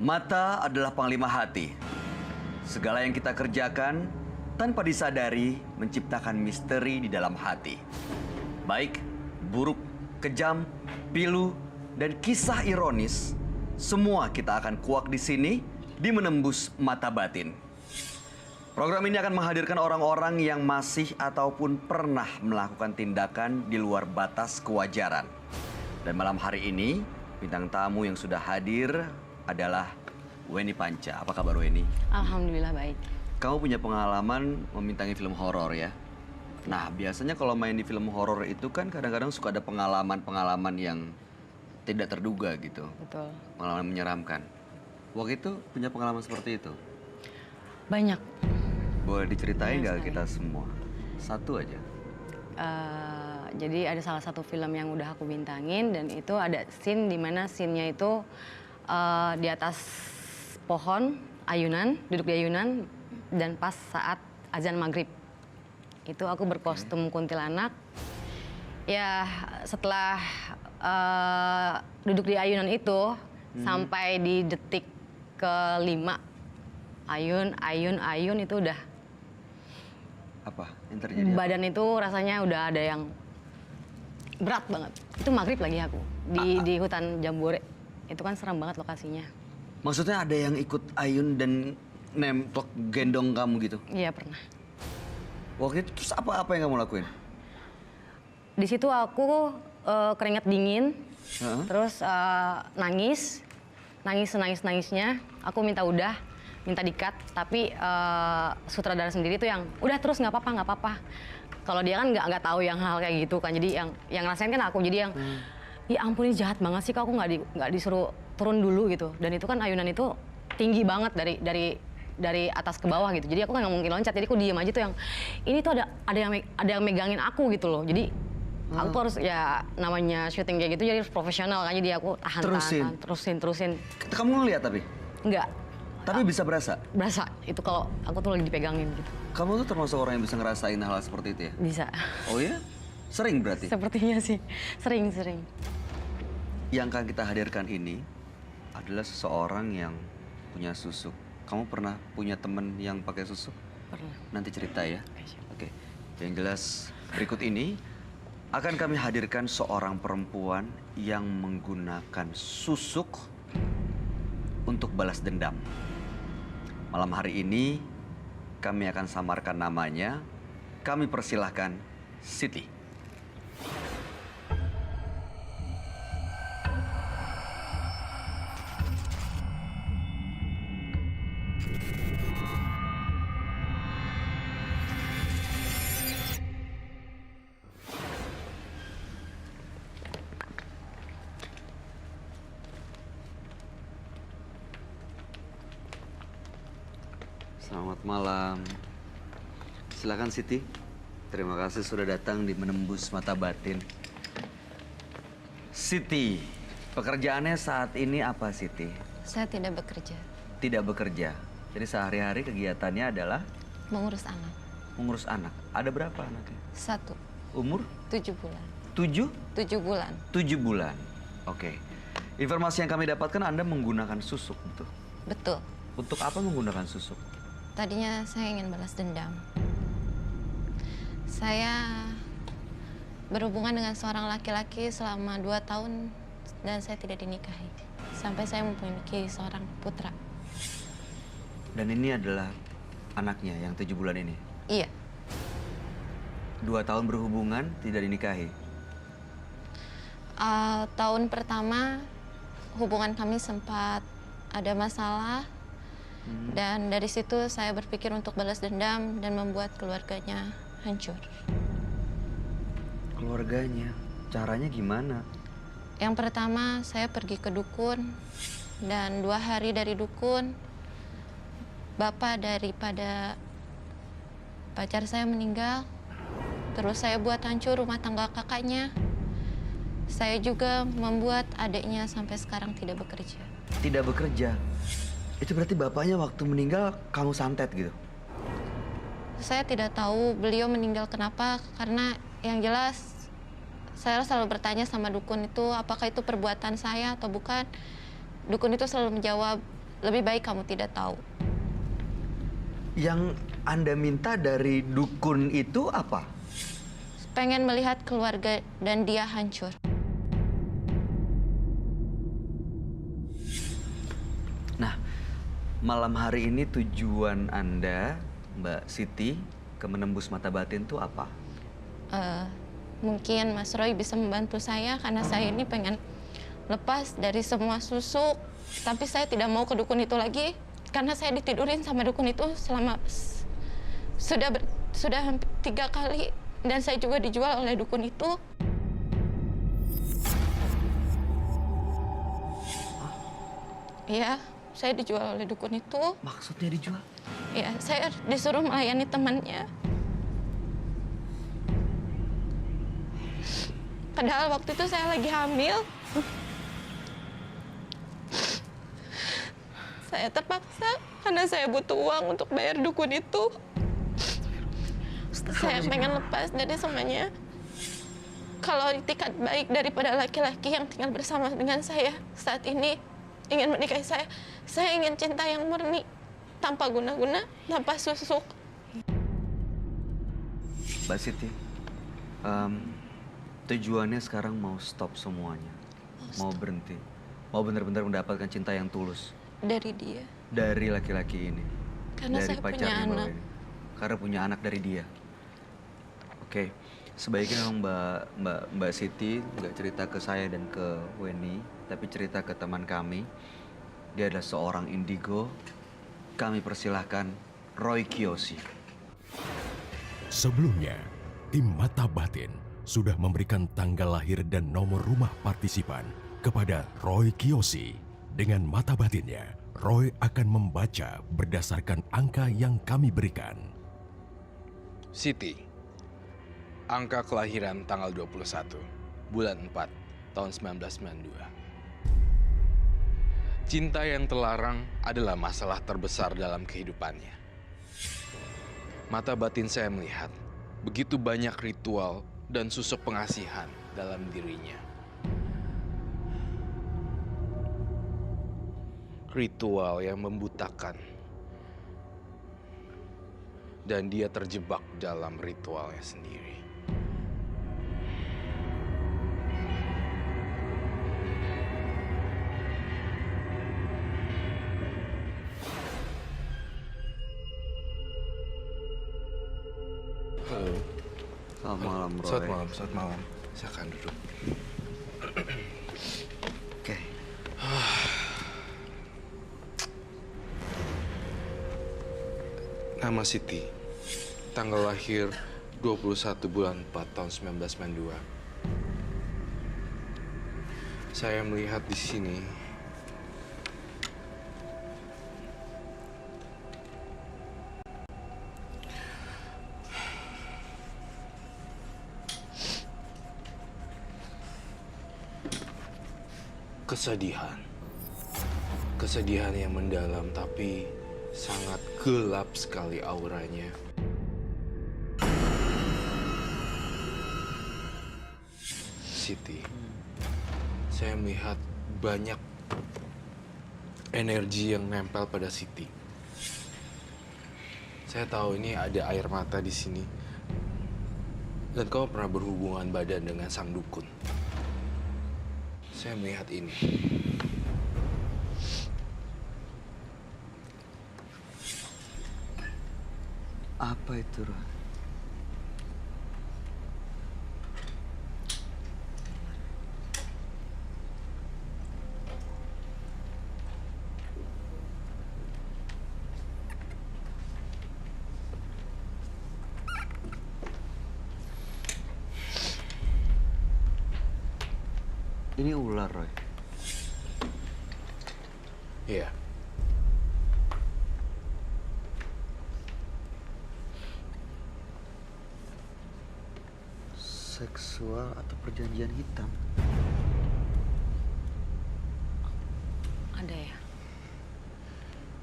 Mata adalah panglima hati. Segala yang kita kerjakan tanpa disadari menciptakan misteri di dalam hati. Baik, buruk, kejam, pilu, dan kisah ironis, semua kita akan kuak di sini di Menembus Mata Batin. Program ini akan menghadirkan orang-orang yang masih ataupun pernah melakukan tindakan di luar batas kewajaran. Dan malam hari ini, bintang tamu yang sudah hadir adalah Weni Panca. Apa kabar Weni? Alhamdulillah baik. Kamu punya pengalaman memintangi film horor ya? Nah, biasanya kalau main di film horor itu kan kadang-kadang suka ada pengalaman-pengalaman yang tidak terduga gitu. Betul. Pengalaman menyeramkan. Waktu itu punya pengalaman seperti itu? Banyak. Boleh diceritain Banyak nggak sekali. kita semua? Satu aja. Jadi ada salah satu film yang udah aku bintangin dan itu ada scene di mana scene-nya itu di atas pohon ayunan, duduk di ayunan dan pas saat azan maghrib. Itu aku berkostum kuntilanak. Ya setelah duduk di ayunan itu sampai di detik ke-5 ayun itu udah Apa yang terjadi? badan itu rasanya udah ada yang berat banget. Itu maghrib lagi aku di hutan Jambore. Itu kan serem banget lokasinya. Maksudnya ada yang ikut ayun dan nemplok gendong kamu gitu? Iya pernah. Waktu itu terus apa yang kamu lakuin? Di situ aku keringat dingin, Heeh. terus nangisnya. Aku minta dikat, tapi sutradara sendiri tuh yang udah terus nggak apa-apa. Kalau dia kan nggak tahu yang hal kayak gitu kan, jadi yang ngerasain kan aku, jadi yang ya ampun ini jahat banget sih, kok aku nggak disuruh turun dulu gitu. Dan itu kan ayunan itu tinggi banget dari atas ke bawah gitu, jadi aku kan nggak mungkin loncat, jadi aku diem aja tuh yang ini tuh ada yang megangin aku gitu loh, jadi aku tuh harus ya namanya syuting kayak gitu jadi harus profesional kan, jadi aku tahan terusin. Kamu ngeliat tapi? Nggak Tapi bisa berasa? berasa itu kalau aku tuh lagi dipegangin gitu. Kamu tuh termasuk orang yang bisa ngerasain hal seperti itu ya? Bisa. Oh ya? Sering berarti? Sepertinya sih sering. Yang akan kita hadirkan ini adalah seseorang yang punya susuk. Kamu pernah punya temen yang pakai susuk? Pernah. Nanti cerita ya. Oke, siap. Oke. Yang jelas berikut ini akan kami hadirkan seorang perempuan yang menggunakan susuk untuk balas dendam. Malam hari ini kami akan samarkan namanya. Kami persilahkan Siti. Selamat malam. Silakan Siti. Terima kasih sudah datang di Menembus Mata Batin. Siti, pekerjaannya saat ini apa Siti? Saya tidak bekerja, Tidak bekerja. Jadi sehari-hari kegiatannya adalah mengurus anak. mengurus anak. Ada berapa anaknya? 1, Umur 7 bulan. 7? 7 bulan. 7 bulan. Oke. Informasi yang kami dapatkan Anda menggunakan susuk, betul? Betul. Untuk apa menggunakan susuk? Tadinya saya ingin balas dendam. Saya berhubungan dengan seorang laki-laki selama 2 tahun dan saya tidak dinikahi. Sampai saya memiliki seorang putra. Dan ini adalah anaknya yang 7 bulan ini? Iya, 2 tahun berhubungan, tidak dinikahi? tahun pertama hubungan kami sempat ada masalah. Dan dari situ saya berpikir untuk balas dendam dan membuat keluarganya hancur. Keluarganya? Caranya gimana? Yang pertama, saya pergi ke dukun dan 2 hari dari dukun, bapak daripada pacar saya meninggal. Terus saya buat hancur rumah tangga kakaknya. Saya juga membuat adiknya sampai sekarang tidak bekerja. Tidak bekerja. Itu berarti bapaknya waktu meninggal kamu santet gitu? Saya tidak tahu beliau meninggal kenapa, karena yang jelas saya selalu bertanya sama dukun itu apakah itu perbuatan saya atau bukan. Dukun itu selalu menjawab, lebih baik kamu tidak tahu. Yang Anda minta dari dukun itu apa? Pengen melihat keluarga dan dia hancur. Nah, malam hari ini tujuan Anda, Mbak Siti, ke menembus mata batin itu apa? Mungkin Mas Roy bisa membantu saya karena saya ini pengen lepas dari semua susuk. Tapi saya tidak mau ke dukun itu lagi karena saya ditidurin sama dukun itu selama sudah hampir 3 kali, dan saya juga dijual oleh dukun itu. Iya, saya dijual oleh dukun itu. Maksudnya dijual? Ya, saya disuruh melayani temannya. Padahal waktu itu saya lagi hamil. Saya terpaksa karena saya butuh uang untuk bayar dukun itu. Saya pengen lepas dari semuanya. Kalau itikat baik daripada laki-laki yang tinggal bersama dengan saya saat ini ingin menikahi saya ingin cinta yang murni, tanpa guna-guna, tanpa susuk. Mbak Siti, tujuannya sekarang mau stop semuanya. Mau berhenti. Mau benar-benar mendapatkan cinta yang tulus. Dari dia. Dari laki-laki ini. Karena dari saya punya pacarnya Mbak anak. Weni. Karena punya anak dari dia. Oke, sebaiknya memang Mbak Siti nggak cerita ke saya dan ke Weni, tapi cerita ke teman kami. Dia adalah seorang indigo. Kami persilahkan Roy Kiyoshi. Sebelumnya, tim Mata Batin sudah memberikan tanggal lahir dan nomor rumah partisipan kepada Roy Kiyoshi. Dengan mata batinnya, Roy akan membaca berdasarkan angka yang kami berikan. Siti, angka kelahiran tanggal 21, bulan 4, tahun 1992. Cinta yang terlarang adalah masalah terbesar dalam kehidupannya. Mata batin saya melihat begitu banyak ritual dan susuk pengasihan dalam dirinya. Ritual yang membutakan. Dan dia terjebak dalam ritualnya sendiri. Halo. Selamat malam, Roy. Selamat malam. Silakan duduk. Oke. Nama Siti, tanggal lahir 21 bulan 4 tahun 1992. Saya melihat di sini kesedihan. Kesedihan yang mendalam tapi sangat gelap sekali auranya. Siti, saya melihat banyak energi yang nempel pada Siti. Saya tahu ini ada air mata di sini. Dan kau pernah berhubungan badan dengan sang dukun. Saya melihat ini. Apa itu, Roy? Ini ular, Roy. Iya. Seksual atau perjanjian hitam? Ada ya?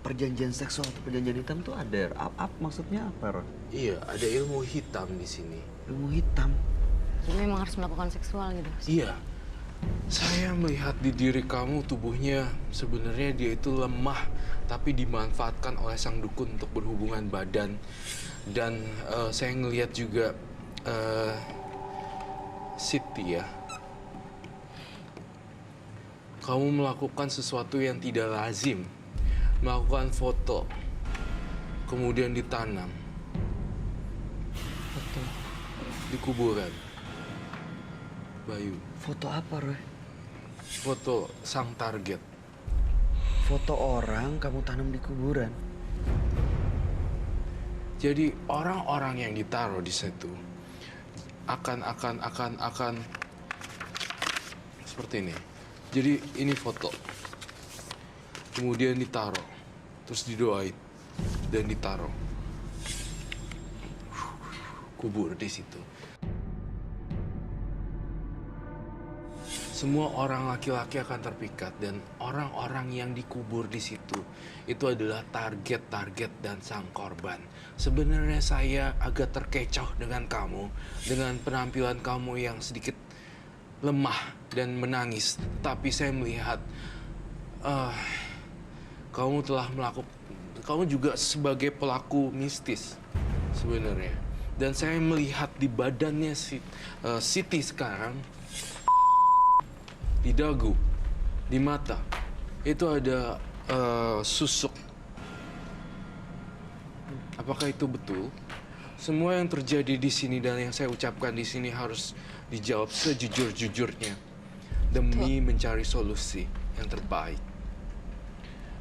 Perjanjian seksual atau perjanjian hitam tuh ada. Maksudnya apa, Ron? Iya, ada ilmu hitam di sini. Ilmu hitam. Jadi memang harus melakukan seksual gitu. Iya. Saya melihat di diri kamu tubuhnya sebenarnya dia itu lemah, tapi dimanfaatkan oleh sang dukun untuk berhubungan badan. Dan saya ngelihat juga Siti ya. Kamu melakukan sesuatu yang tidak lazim. Melakukan foto, kemudian ditanam. Foto. Di kuburan. Bayu. Foto apa, Roy? Foto sang target. Foto orang kamu tanam di kuburan. Jadi orang-orang yang ditaruh di situ akan seperti ini. Jadi ini foto. Kemudian ditaruh, terus didoain dan ditaruh. Kubur di situ. Semua orang laki-laki akan terpikat dan orang-orang yang dikubur di situ itu adalah target-target dan sang korban. Sebenarnya saya agak terkecoh dengan kamu, dengan penampilan kamu yang sedikit lemah dan menangis. Tapi saya melihat kamu telah kamu juga sebagai pelaku mistis sebenarnya. Dan saya melihat di badannya Siti sekarang, di dagu, di mata, itu ada susuk. Apakah itu betul? Semua yang terjadi di sini dan yang saya ucapkan di sini harus dijawab sejujur-jujurnya demi mencari solusi yang terbaik.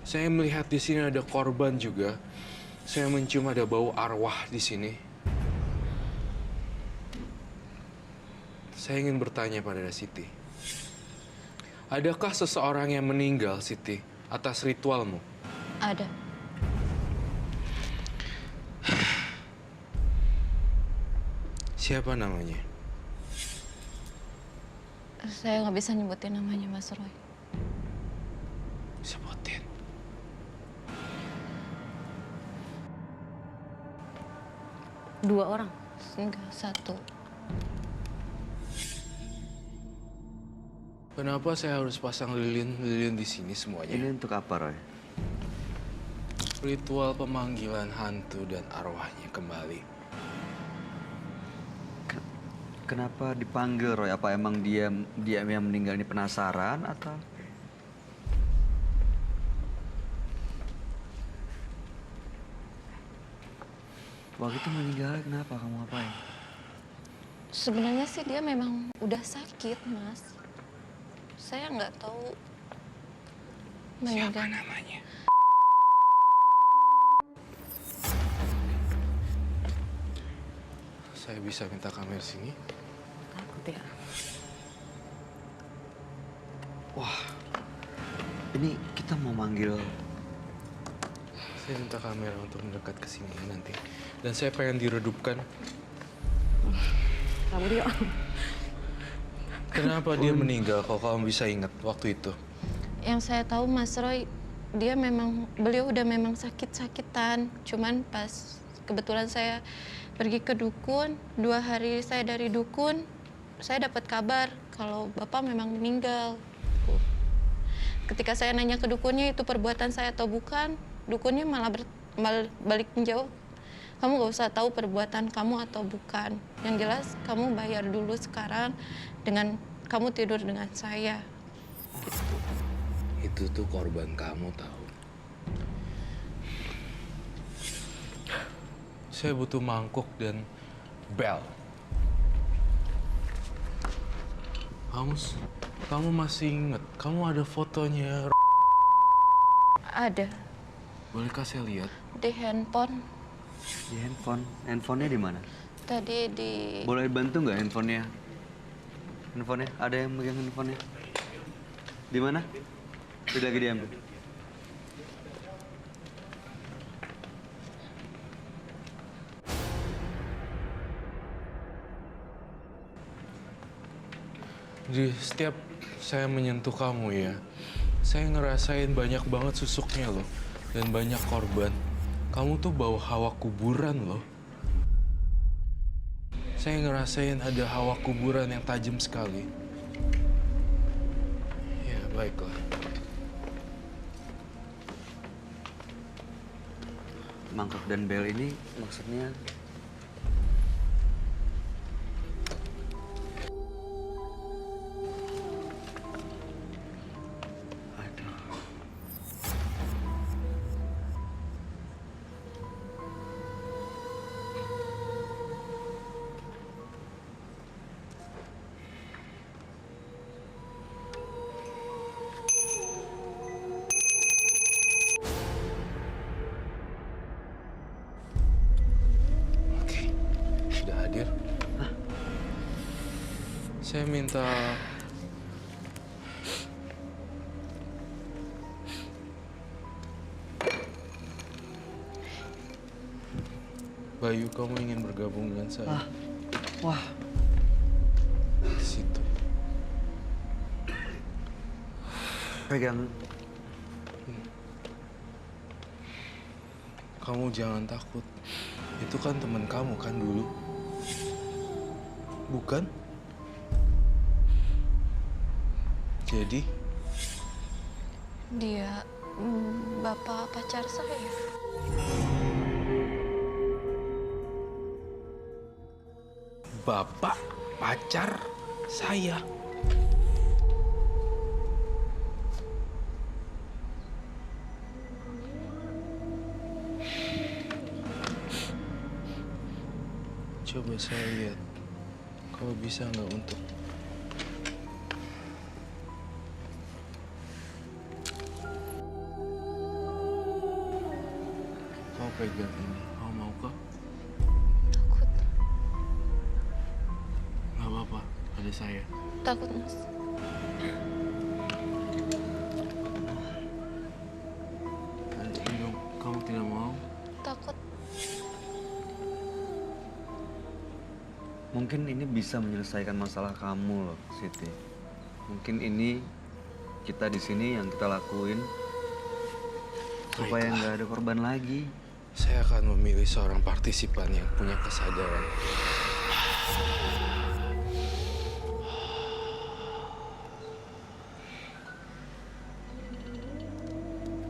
Saya melihat di sini ada korban juga. Saya mencium ada bau arwah di sini. Saya ingin bertanya pada Siti. Adakah seseorang yang meninggal, Siti, atas ritualmu? Ada. Siapa namanya? Saya nggak bisa nyebutin namanya, Mas Roy. Sebutin. Dua orang. Enggak, satu. Kenapa saya harus pasang lilin di sini semuanya? Ini untuk apa, Roy? Ritual pemanggilan hantu dan arwahnya kembali. Kenapa dipanggil, Roy? Apa emang dia yang meninggal ini penasaran atau? Waktu itu meninggal kenapa? Kamu ngapain? Sebenarnya sih dia memang udah sakit, Mas. Saya nggak tahu Siapa meninggal. namanya? Saya bisa minta kamera sini? Takut ya. Wah, ini kita mau manggil. Saya minta kamera untuk mendekat ke sini nanti. Dan saya pengen diredupkan. Kamu dia. Kenapa dia meninggal kalau kamu bisa ingat waktu itu? Yang saya tahu Mas Roy, beliau udah memang sakit-sakitan. Cuman pas kebetulan saya pergi ke dukun, 2 hari saya dari dukun, saya dapat kabar kalau Bapak memang meninggal. Ketika saya nanya ke dukunnya itu perbuatan saya atau bukan, dukunnya malah balik menjawab, kamu gak usah tahu perbuatan kamu atau bukan. Yang jelas kamu bayar dulu sekarang dengan kamu tidur dengan saya. Itu tuh korban kamu tahu. Saya butuh mangkuk dan bel. Kamu masih ingat? Kamu ada fotonya? Ada Bolehkah saya lihat? di handphone. Di handphone. Handphonenya di mana? Tadi di Boleh bantu nggak handphonenya? Handphonenya? Ada yang megang handphonenya? Di mana? Udah lagi diambil. Jadi setiap saya menyentuh kamu ya, saya ngerasain banyak banget susuknya loh. Dan banyak korban. Kamu tuh bawa hawa kuburan loh. Saya ngerasain ada hawa kuburan yang tajam sekali. Ya, baiklah. Mangkok dan bel ini maksudnya... Aduh. Oke, sudah hadir. Saya minta Bayu, kamu ingin bergabung dengan saya? Wah, Di situ. pegang. Kamu jangan takut. Itu kan teman kamu kan dulu? Bukan? Jadi, Dia bapak pacar saya. bapak pacar saya. Coba saya lihat, kalau bisa nggak untuk kau pegang ini. Kau mau kah? Takut, Nggak apa-apa, ada saya. takut mas. Indung, kamu tidak mau? Takut. Mungkin ini bisa menyelesaikan masalah kamu loh, Siti. Mungkin ini kita di sini yang kita lakuin supaya Baiklah. nggak ada korban lagi. Saya akan memilih seorang partisipan yang punya kesadaran.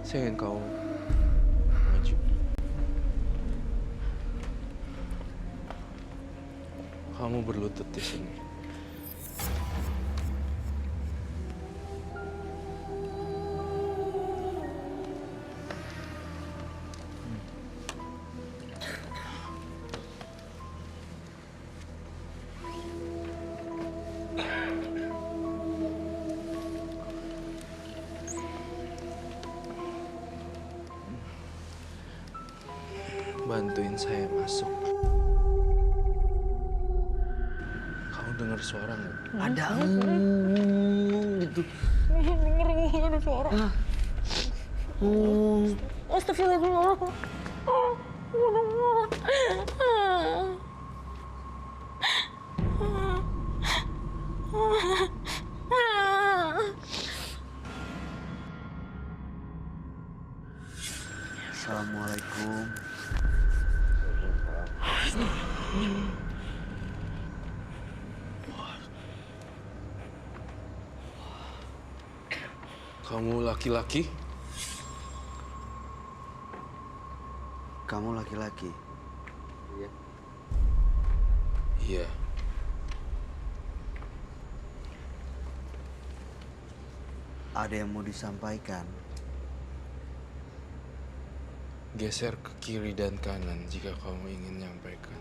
Saya ingin kau maju. Kamu berlutut di sini. Bantuin saya masuk. Kamu dengar suara nggak? Ada gitu. Ada suara. Astagfirullah. Assalamualaikum. Kamu laki-laki? Kamu laki-laki. Iya. Ada yang mau disampaikan? Geser ke kiri dan kanan jika kamu ingin menyampaikan.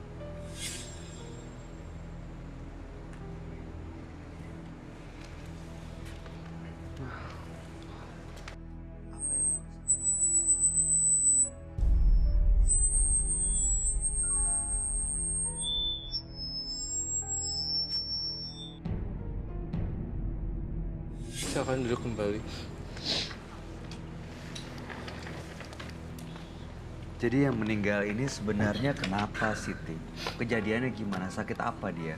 Silakan duduk kembali. Jadi yang meninggal ini sebenarnya kenapa, Siti? Kejadiannya gimana? Sakit apa dia?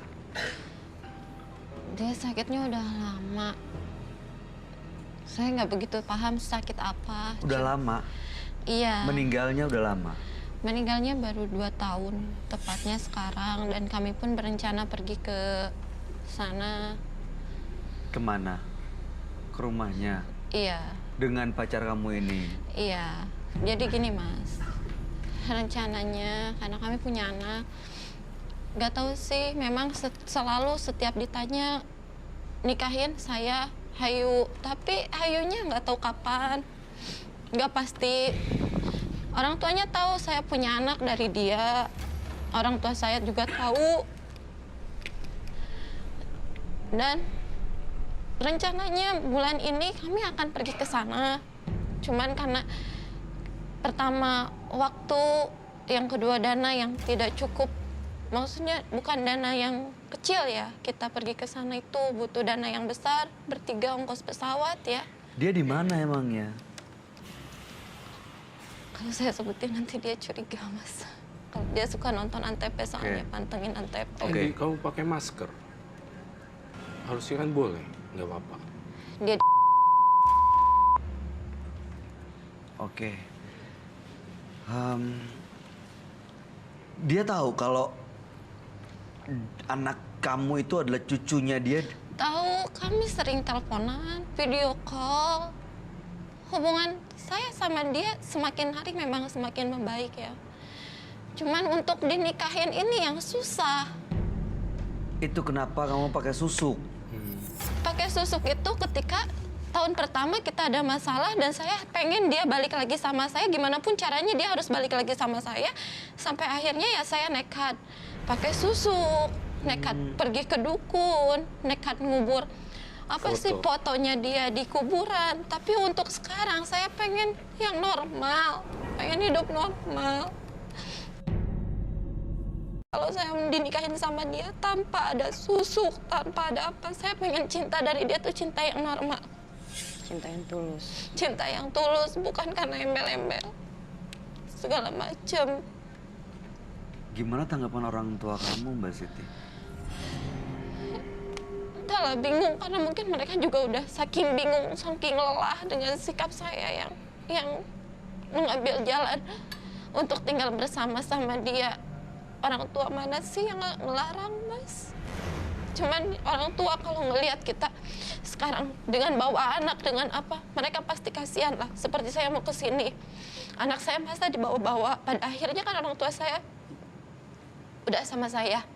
Dia sakitnya udah lama. Saya nggak begitu paham sakit apa. Udah lama? Iya. Meninggalnya udah lama? Meninggalnya baru 2 tahun, tepatnya sekarang. Dan kami pun berencana pergi ke sana. Kemana? Ke rumahnya? Iya, Dengan pacar kamu ini? iya. Jadi gini Mas, rencananya karena kami punya anak, nggak tahu sih, memang selalu setiap ditanya nikahin saya, hayu. Tapi hayunya nggak tahu kapan, nggak pasti. Orang tuanya tahu saya punya anak dari dia. Orang tua saya juga tahu. Dan rencananya bulan ini kami akan pergi ke sana. Cuman karena pertama waktu, yang kedua dana yang tidak cukup. Maksudnya bukan dana yang kecil ya. Kita pergi ke sana itu butuh dana yang besar, bertiga ongkos pesawat ya. Dia di mana emangnya? Kalau saya sebutin nanti dia curiga, Mas. Kalau dia suka nonton Antv soalnya, pantengin Antv. Oke. Kamu pakai masker. Harusnya kan boleh, nggak apa-apa. Dia Oke. Dia tahu kalau anak kamu itu adalah cucunya dia. tahu, kami sering teleponan, video call. Hubungan saya sama dia semakin hari memang semakin membaik ya. Cuman untuk dinikahin ini yang susah. Itu kenapa kamu pakai susuk? Pakai susuk itu ketika tahun pertama kita ada masalah dan saya pengen dia balik lagi sama saya, gimana pun caranya dia harus balik lagi sama saya. Sampai akhirnya ya saya nekat pakai susuk, nekat pergi ke dukun, nekat ngubur fotonya dia di kuburan. Tapi untuk sekarang saya pengen yang normal, pengen hidup normal. Kalau saya dinikahin sama dia tanpa ada susuk, tanpa ada apa, saya pengen cinta dari dia tuh cinta yang normal. Cinta yang tulus. Cinta yang tulus, bukan karena embel-embel. Segala macem. Gimana tanggapan orang tua kamu, Mbak Siti? Entahlah, bingung karena mungkin mereka juga udah saking bingung, saking lelah dengan sikap saya yang mengambil jalan untuk tinggal bersama-sama dia. Orang tua mana sih yang ngelarang, Mas? Cuman orang tua kalau ngelihat kita sekarang dengan bawa anak, dengan apa, mereka pasti kasihan lah. Seperti saya mau ke sini, anak saya masa dibawa-bawa. Pada akhirnya kan orang tua saya udah sama saya.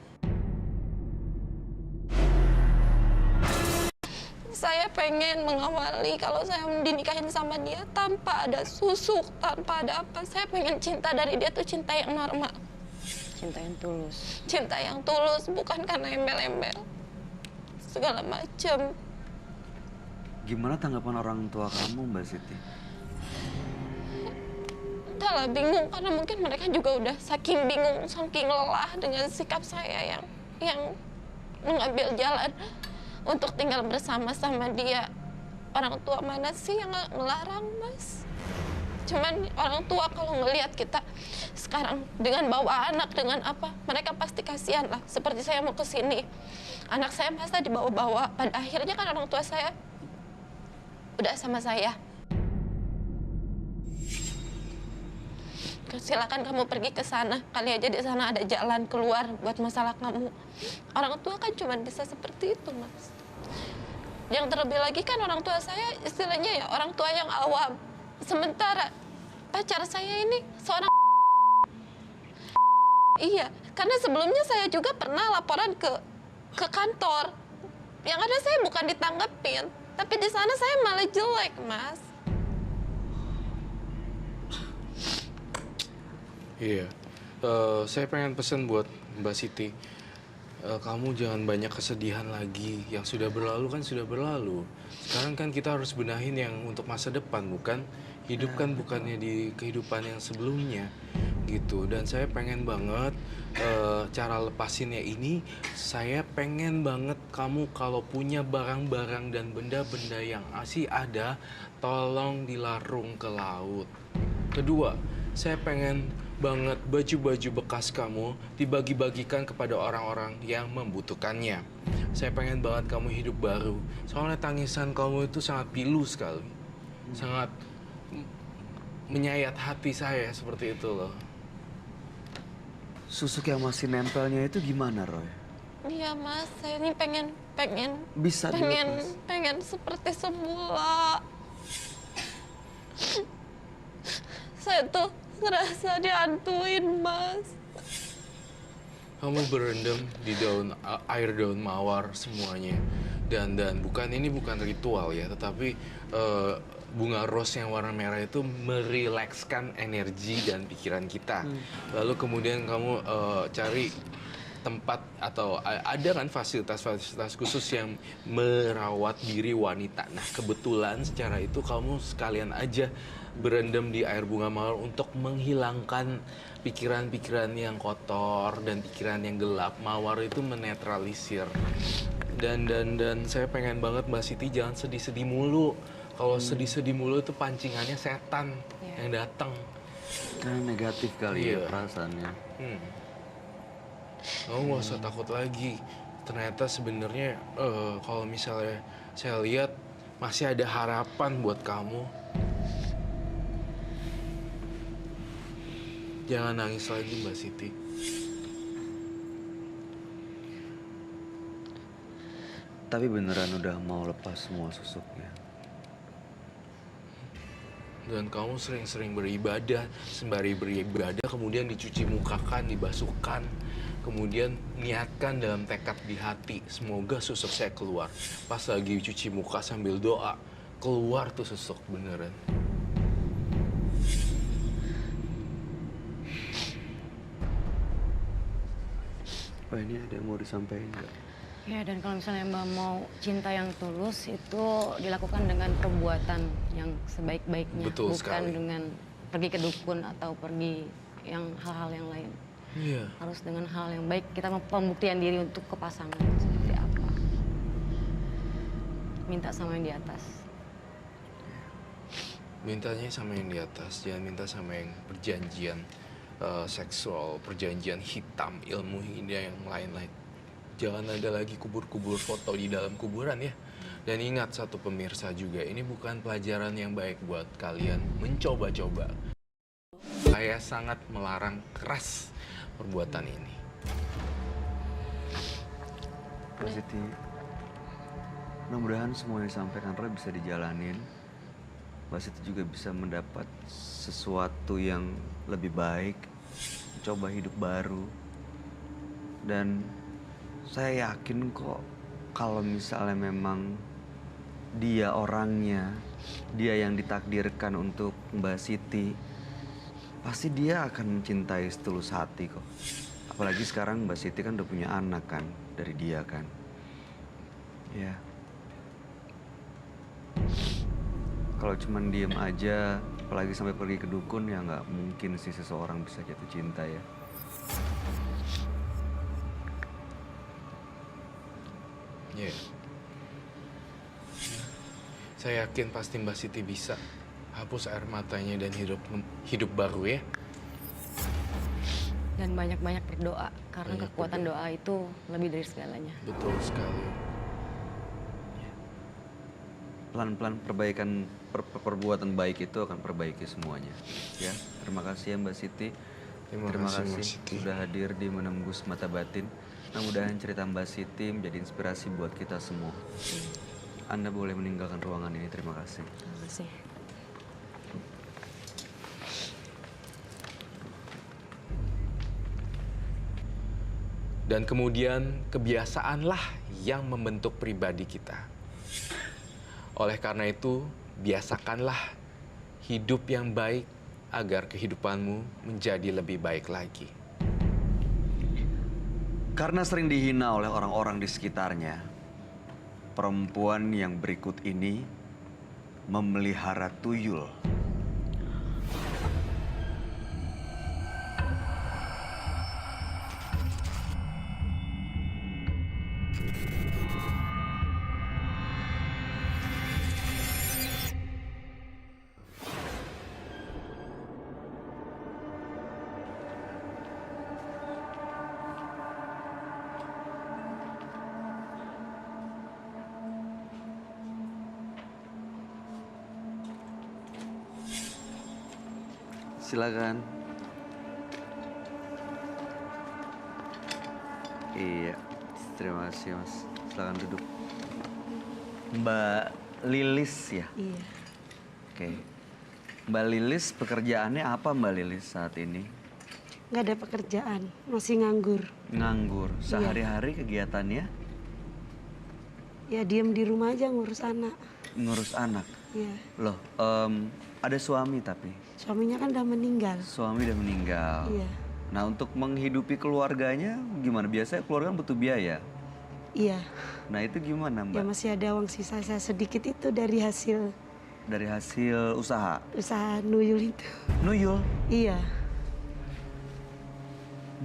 Saya pengen mengawali kalau saya dinikahin sama dia tanpa ada susuk, tanpa ada apa. Saya pengen cinta dari dia tuh cinta yang normal. Cinta yang tulus. Cinta yang tulus, bukan karena embel-embel. Segala macem. Gimana tanggapan orang tua kamu, Mbak Siti? Entahlah, bingung karena mungkin mereka juga udah saking bingung, saking lelah dengan sikap saya yang mengambil jalan untuk tinggal bersama-sama dia. Orang tua mana sih yang ngelarang, Mas? Cuman orang tua kalau ngelihat kita sekarang dengan bawa anak, dengan apa, mereka pasti kasihan lah. Seperti saya mau ke sini, anak saya masa dibawa-bawa. Pada akhirnya kan orang tua saya udah sama saya. Silakan kamu pergi ke sana, kali aja di sana ada jalan keluar buat masalah kamu. Orang tua kan cuma bisa seperti itu, Mas. Yang terlebih lagi kan orang tua saya istilahnya ya orang tua yang awam. Sementara pacar saya ini seorang iya, karena sebelumnya saya juga pernah laporan ke kantor. Yang ada saya bukan ditanggepin, tapi di sana saya malah jelek, Mas. Iya, saya pengen pesan buat Mbak Siti. Kamu jangan banyak kesedihan lagi. Yang sudah berlalu kan sudah berlalu. Sekarang kan kita harus benahin yang untuk masa depan, bukan? Hidup kan bukannya di kehidupan yang sebelumnya, gitu. Dan saya pengen banget cara lepasinnya ini, saya pengen banget kamu kalau punya barang-barang dan benda-benda yang masih ada, tolong dilarung ke laut. Kedua, saya pengen banget baju-baju bekas kamu dibagi-bagikan kepada orang-orang yang membutuhkannya. Saya pengen banget kamu hidup baru. Soalnya tangisan kamu itu sangat pilu sekali. Sangat menyayat hati saya seperti itu loh. Susuk yang masih nempelnya itu gimana, Roy? Iya Mas, saya ini pengen Bisa dilepas. pengen seperti semula. Saya tuh ngerasa dihantuin, Mas. Kamu berendam di air daun mawar semuanya. Dan ini bukan ritual ya, tetapi bunga rose yang warna merah itu merilekskan energi dan pikiran kita. Lalu kemudian kamu cari tempat atau ada kan fasilitas-fasilitas khusus yang merawat diri wanita. Nah, kebetulan secara itu kamu sekalian aja berendam di air bunga mawar untuk menghilangkan pikiran-pikiran yang kotor dan pikiran yang gelap. Mawar itu menetralisir. Dan saya pengen banget Mbak Siti jangan sedih-sedih mulu. Kalau sedih-sedih mulu itu pancingannya setan yang datang. Karena negatif kali ya perasaannya. Kamu nggak usah takut lagi. Ternyata sebenarnya kalau misalnya saya lihat masih ada harapan buat kamu. Jangan nangis lagi Mbak Siti. Tapi beneran udah mau lepas semua susuknya. Dan kamu sering-sering beribadah, sembari beribadah kemudian dicuci mukakan, dibasuhkan, kemudian niatkan dalam tekad di hati, semoga susuk saya keluar. Pas lagi cuci muka sambil doa, keluar tuh susuk beneran. Oh, ini ada yang mau disampaikan nggak? Ya, dan kalau misalnya Mbak mau cinta yang tulus itu dilakukan dengan perbuatan yang sebaik-baiknya, Betul bukan sekali. dengan pergi ke dukun atau pergi yang hal-hal yang lain. Iya. Harus dengan hal yang baik, kita pembuktian diri untuk ke pasangan seperti apa. Minta sama yang di atas. Mintanya sama yang di atas, jangan minta sama yang perjanjian seksual, perjanjian hitam, ilmu hina yang lain-lain. Jangan ada lagi kubur-kubur foto di dalam kuburan ya. Dan ingat satu pemirsa juga, ini bukan pelajaran yang baik buat kalian mencoba-coba. Saya sangat melarang keras perbuatan ini. Mbak Siti, mudah-mudahan semua yang disampaikan Roy bisa dijalanin. Mbak Siti juga bisa mendapat sesuatu yang lebih baik, coba hidup baru. Dan saya yakin kok kalau misalnya memang dia orangnya, dia yang ditakdirkan untuk Mbak Siti, pasti dia akan mencintai setulus hati kok. Apalagi sekarang Mbak Siti kan udah punya anak kan dari dia kan. Ya. Kalau cuman diem aja, apalagi sampai pergi ke dukun, ya nggak mungkin sih seseorang bisa jatuh cinta ya. Ya. Saya yakin pasti Mbak Siti bisa hapus air matanya dan hidup baru ya. Dan banyak-banyak berdoa, karena kekuatan doa itu lebih dari segalanya. Betul sekali. Pelan-pelan perbaikan perbuatan baik itu akan perbaiki semuanya. Ya, terima kasih ya Mbak Siti. Terima kasih, Mbak Siti. Sudah hadir di Menembus Mata Batin. Mudah-mudahan cerita Mbak Siti menjadi inspirasi buat kita semua. Anda boleh meninggalkan ruangan ini. Terima kasih. Terima kasih. Dan kemudian kebiasaanlah yang membentuk pribadi kita. Oleh karena itu, biasakanlah hidup yang baik agar kehidupanmu menjadi lebih baik lagi. Karena sering dihina oleh orang-orang di sekitarnya, perempuan yang berikut ini memelihara tuyul. Silakan. Iya, terima kasih Mas. Silakan duduk. Mbak Lilis ya? Iya. Oke. Mbak Lilis, pekerjaannya apa Mbak Lilis saat ini? Nggak ada pekerjaan, masih nganggur. Nganggur. Sehari-hari kegiatannya Ya diem di rumah aja ngurus anak. ngurus anak. Iya. Loh, ada suami tapi? Suaminya kan udah meninggal. Suami udah meninggal. Iya. Nah, untuk menghidupi keluarganya gimana? Biasanya keluarga kan butuh biaya. Iya. Nah, itu gimana Mbak? Ya masih ada uang sisa saya sedikit itu dari hasil Dari hasil usaha? usaha nuyul itu. Nuyul? Iya.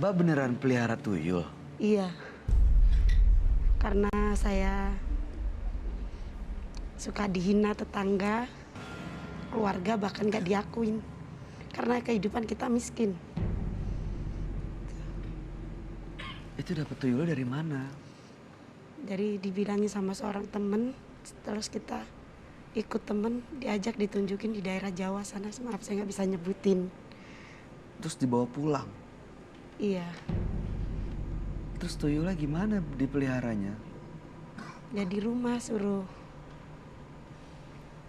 Mbak beneran pelihara tuyul? Iya. Karena saya suka dihina tetangga, keluarga bahkan gak diakuin. Karena kehidupan kita miskin. Itu dapat tuyulnya dari mana? Dari dibilangin sama seorang temen, terus kita ikut temen, diajak ditunjukin di daerah Jawa sana. Maaf saya nggak bisa nyebutin. Terus dibawa pulang? Iya. Terus tuyulnya gimana dipeliharanya? Ya di rumah suruh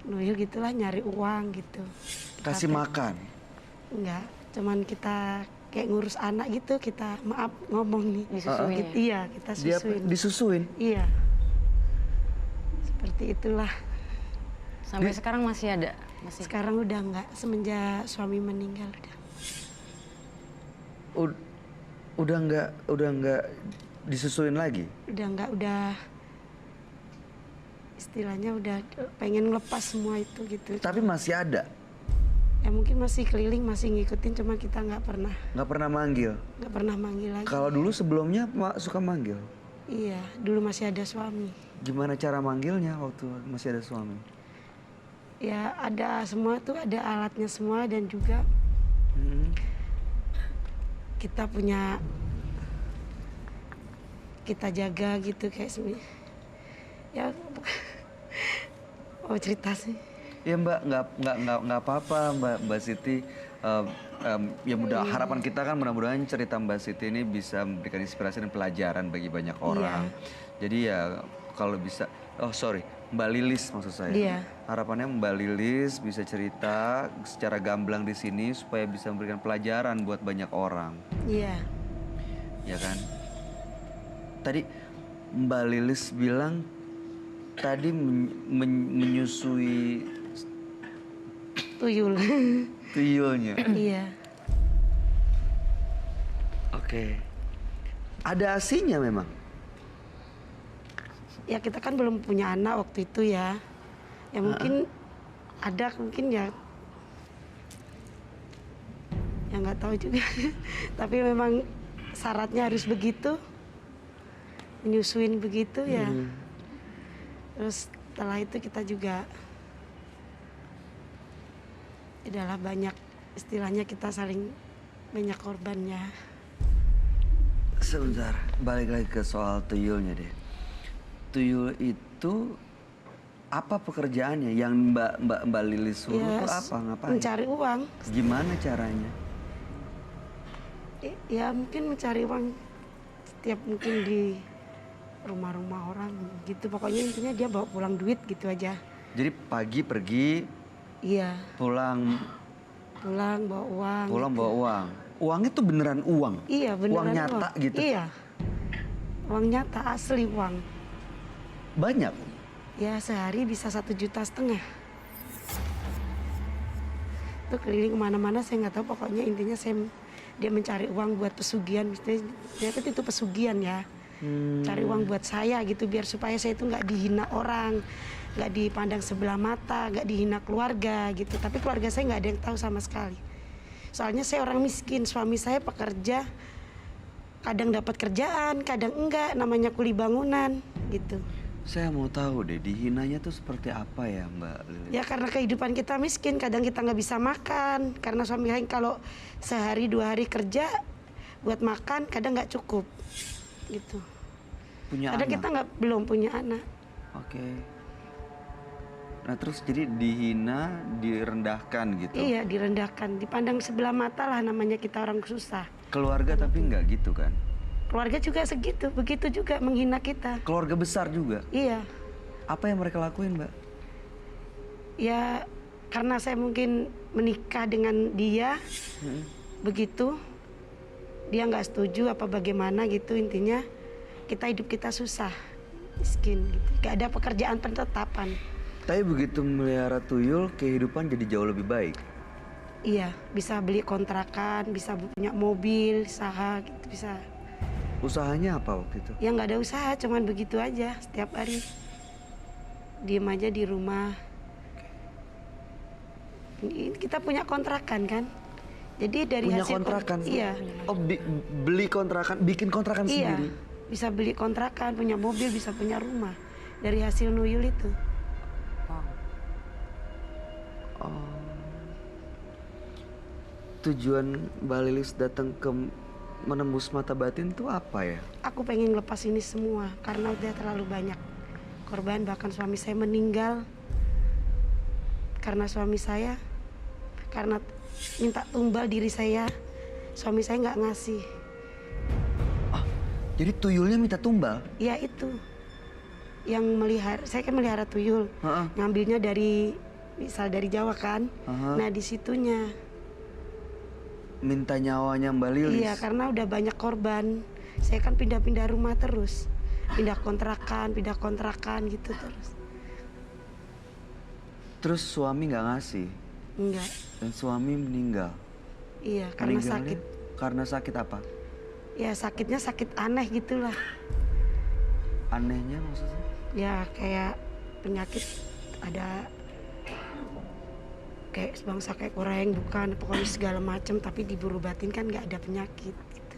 nuyul gitulah, nyari uang gitu. Kasih Kita- makan? Enggak, cuman kita kayak ngurus anak gitu, kita maaf ngomong nih. Disusuin ya? Iya, kita Dia susuin. disusuin? Iya. Seperti itulah. Sampai sekarang masih ada? Masih. Sekarang udah enggak, semenjak suami meninggal udah. Udah nggak disusuin lagi? Udah enggak, udah istilahnya udah pengen ngelepas semua itu gitu. Tapi masih ada? Ya mungkin masih keliling, masih ngikutin, cuma kita nggak Nggak pernah manggil? manggil lagi. Kalau dulu sebelumnya suka manggil? Iya, dulu masih ada suami. Gimana cara manggilnya waktu masih ada suami? Ya ada semua tuh, ada alatnya semua, dan juga kita punya, kita jaga gitu kayak ya mau cerita sih. Ya Mbak, nggak apa-apa Mbak Siti. Ya harapan kita kan mudah-mudahan cerita Mbak Siti ini bisa memberikan inspirasi dan pelajaran bagi banyak orang. Jadi ya kalau bisa, Mbak Lilis maksud saya. Iya. Harapannya Mbak Lilis bisa cerita secara gamblang di sini supaya bisa memberikan pelajaran buat banyak orang. Iya. Ya kan? Tadi Mbak Lilis bilang tadi menyusui Tuyul. tuyulnya. Iya. Oke. Ada asinya memang? Ya kita kan belum punya anak waktu itu ya. Ya mungkin ada, mungkin ya. Ya nggak tahu juga. Tapi memang syaratnya harus begitu. Menyusuin begitu ya. Terus setelah itu kita juga adalah banyak, istilahnya kita saling banyak korbannya. Sebentar, balik lagi ke soal tuyulnya deh. Tuyul itu apa pekerjaannya? Yang Mbak Lilis suruh tuh apa? Ngapain? Mencari uang. Gimana caranya? Ya mungkin mencari uang setiap mungkin di rumah-rumah orang gitu. Pokoknya intinya dia bawa pulang duit gitu aja. Jadi pagi pergi, Iya, pulang bawa uang. bawa gitu. uang. Uangnya tuh beneran uang? Iya, beneran Uang nyata uang. gitu? Iya. Uang nyata, asli uang. Banyak? Ya sehari bisa 1,5 juta. Itu keliling kemana-mana, saya nggak tahu, pokoknya intinya dia mencari uang buat pesugihan. Ternyata itu pesugihan ya. Cari uang buat saya gitu, biar supaya saya itu nggak dihina orang, nggak dipandang sebelah mata, nggak dihina keluarga gitu. Tapi keluarga saya nggak ada yang tahu sama sekali. Soalnya saya orang miskin, suami saya pekerja, kadang dapat kerjaan, kadang enggak, namanya kuli bangunan gitu. Saya mau tahu deh, dihinanya tuh seperti apa ya Mbak Lilis? Ya karena kehidupan kita miskin, kadang kita nggak bisa makan. Karena suami saya kalau sehari 2 hari kerja buat makan, kadang nggak cukup gitu. Punya Kadang anak? kita belum punya anak. Oke. Nah terus jadi dihina, direndahkan gitu. Iya, direndahkan, dipandang sebelah mata lah, namanya kita orang susah. Keluarga tapi nggak gitu kan? Keluarga juga segitu, begitu juga menghina kita. Keluarga besar juga. Iya, Apa yang mereka lakuin, Mbak? ya karena saya mungkin menikah dengan dia, begitu dia nggak setuju apa bagaimana gitu, intinya hidup kita susah, miskin gitu, nggak ada pekerjaan penetapan. Tapi begitu melihara tuyul, kehidupan jadi jauh lebih baik. Iya, bisa beli kontrakan, bisa punya mobil, usaha gitu, bisa. Usahanya apa waktu itu? Ya nggak ada usaha, cuman begitu aja setiap hari. Diem aja di rumah. Kita punya kontrakan kan. Jadi dari Punya hasil kontrakan? Iya. Oh, beli kontrakan, bikin kontrakan Iya. sendiri? Bisa beli kontrakan, punya mobil, bisa punya rumah. Dari hasil nuyul itu. Tujuan Mbak Lilis datang ke menembus mata batin itu apa ya? Aku pengen lepas ini semua karena udah terlalu banyak korban, bahkan suami saya meninggal karena suami saya, karena minta tumbal diri saya, suami saya nggak ngasih. Jadi tuyulnya minta tumbal? Ya itu yang melihara, saya kan melihara tuyul, Heeh. ngambilnya dari misal dari Jawa kan. Aha. Nah di situnya, Minta nyawanya Mbak Lilis? iya karena udah banyak korban. Saya kan pindah-pindah rumah terus, pindah kontrakan gitu terus. Terus suami nggak ngasih? Enggak, Dan suami meninggal? iya karena Meninggalnya sakit. Karena sakit apa? Ya sakitnya sakit aneh gitulah. Anehnya maksudnya? Ya kayak penyakit ada kayak sebangsa kayak koreng, bukan pokoknya segala macam, tapi diburu batin kan nggak ada penyakit gitu.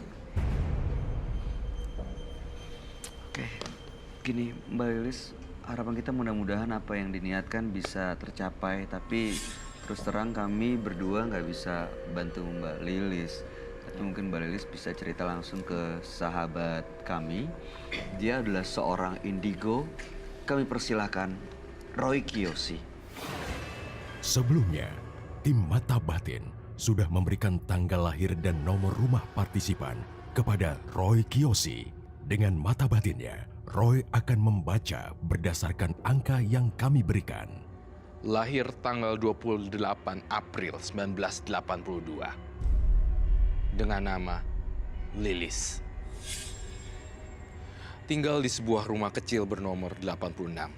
Oke, gini Mbak Lilis, harapan kita mudah-mudahan apa yang diniatkan bisa tercapai. Tapi terus terang kami berdua nggak bisa bantu Mbak Lilis. Tapi mungkin Mbak Lilis bisa cerita langsung ke sahabat kami. Dia adalah seorang indigo. Kami persilahkan Roy Kiyoshi. Sebelumnya, tim Mata Batin sudah memberikan tanggal lahir dan nomor rumah partisipan kepada Roy Kiyoshi. Dengan mata batinnya, Roy akan membaca berdasarkan angka yang kami berikan. Lahir tanggal 28 April 1982. Dengan nama Lilis. Tinggal di sebuah rumah kecil bernomor 86.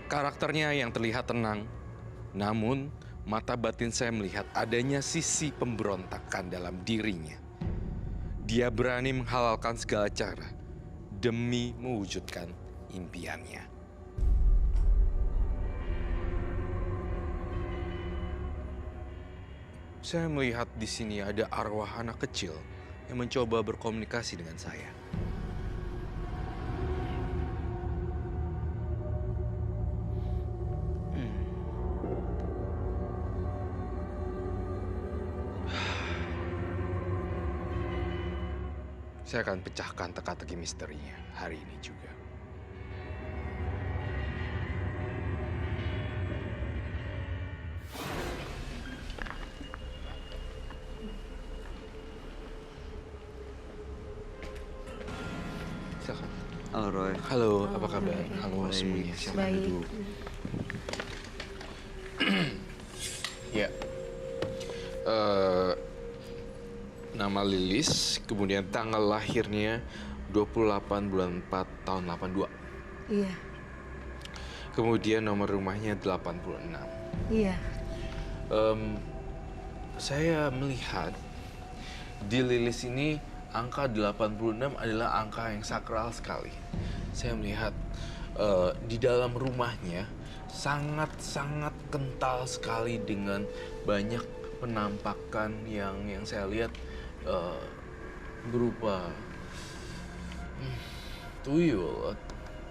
Karakternya yang terlihat tenang, namun mata batin saya melihat adanya sisi pemberontakan dalam dirinya. Dia berani menghalalkan segala cara demi mewujudkan impiannya. Saya melihat di sini ada arwah anak kecil yang mencoba berkomunikasi dengan saya. Saya akan pecahkan teka-teki misterinya hari ini juga. Silakan. Halo Roy. Halo, apa kabar? Halo semuanya, silakan Baik. duduk. Ya. Nama Lilis, kemudian tanggal lahirnya 28 bulan 4 tahun 82. Iya, Kemudian nomor rumahnya 86. iya, Saya melihat di Lilis ini angka 86 adalah angka yang sakral sekali. Saya melihat di dalam rumahnya sangat-sangat kental sekali dengan banyak penampakan yang saya lihat berupa tuyul,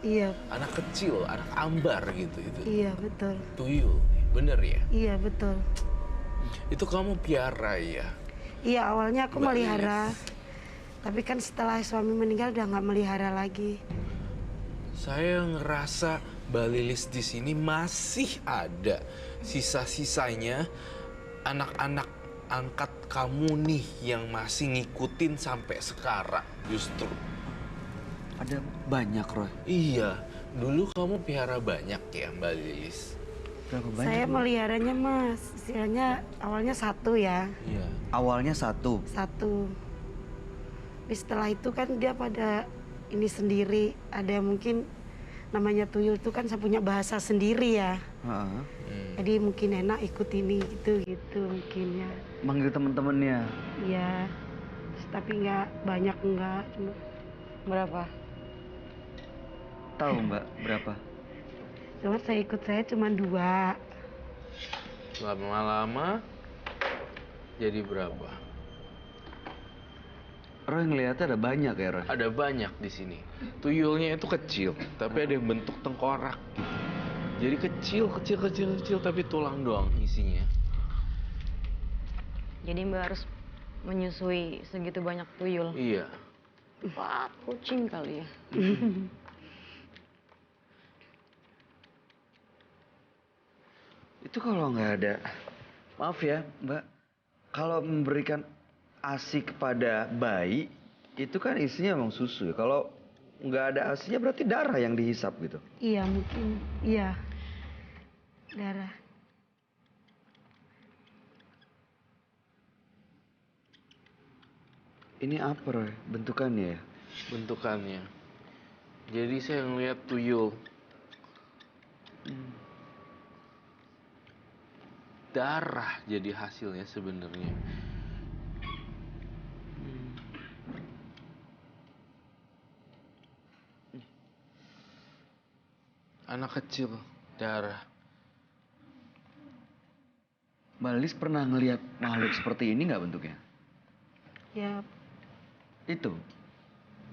iya, anak kecil, anak ambar gitu itu. iya betul, Tuyul, bener ya? iya betul. Itu kamu piara ya? Iya awalnya aku Mbak melihara, Lilis. tapi kan setelah suami meninggal udah nggak melihara lagi. Saya ngerasa Mbak Lilis di sini masih ada sisa-sisanya anak-anak angkat kamu nih yang masih ngikutin sampai sekarang justru. Ada banyak, Roy. Iya, dulu kamu pelihara banyak ya Mbak Lilis? Berapa banyak? Saya meliharanya Mas, istilahnya awalnya satu ya. Iya. Awalnya satu. Satu. Tapi setelah itu kan dia pada ini sendiri. Ada mungkin namanya tuyul itu kan saya punya bahasa sendiri ya. Heeh. Jadi mungkin enak ikut ini gitu mungkin ya. Manggil temen-temennya. Iya. Tapi nggak banyak nggak. Cuma Berapa? Tahu Mbak berapa? saya ikut cuma 2. Lama-lama jadi berapa? Roy ngeliatnya ada banyak ya, Roy? Ada banyak di sini. Tuyulnya itu kecil, tapi ada yang bentuk tengkorak gitu. Jadi kecil tapi tulang doang isinya. Jadi Mbak harus menyusui segitu banyak tuyul. Iya. Wah, kucing kali ya. Itu kalau nggak ada, maaf ya Mbak, kalau memberikan ASI kepada bayi, itu kan isinya emang susu ya. Kalau nggak ada ASInya berarti darah yang dihisap gitu. Iya mungkin, iya. Darah. Ini apa Roy? Bentukannya ya? Bentukannya. Jadi saya ngeliat tuyul. Darah jadi hasilnya sebenarnya. Anak kecil, darah. Mbak Lilis pernah ngelihat makhluk seperti ini nggak bentuknya? Ya. Itu.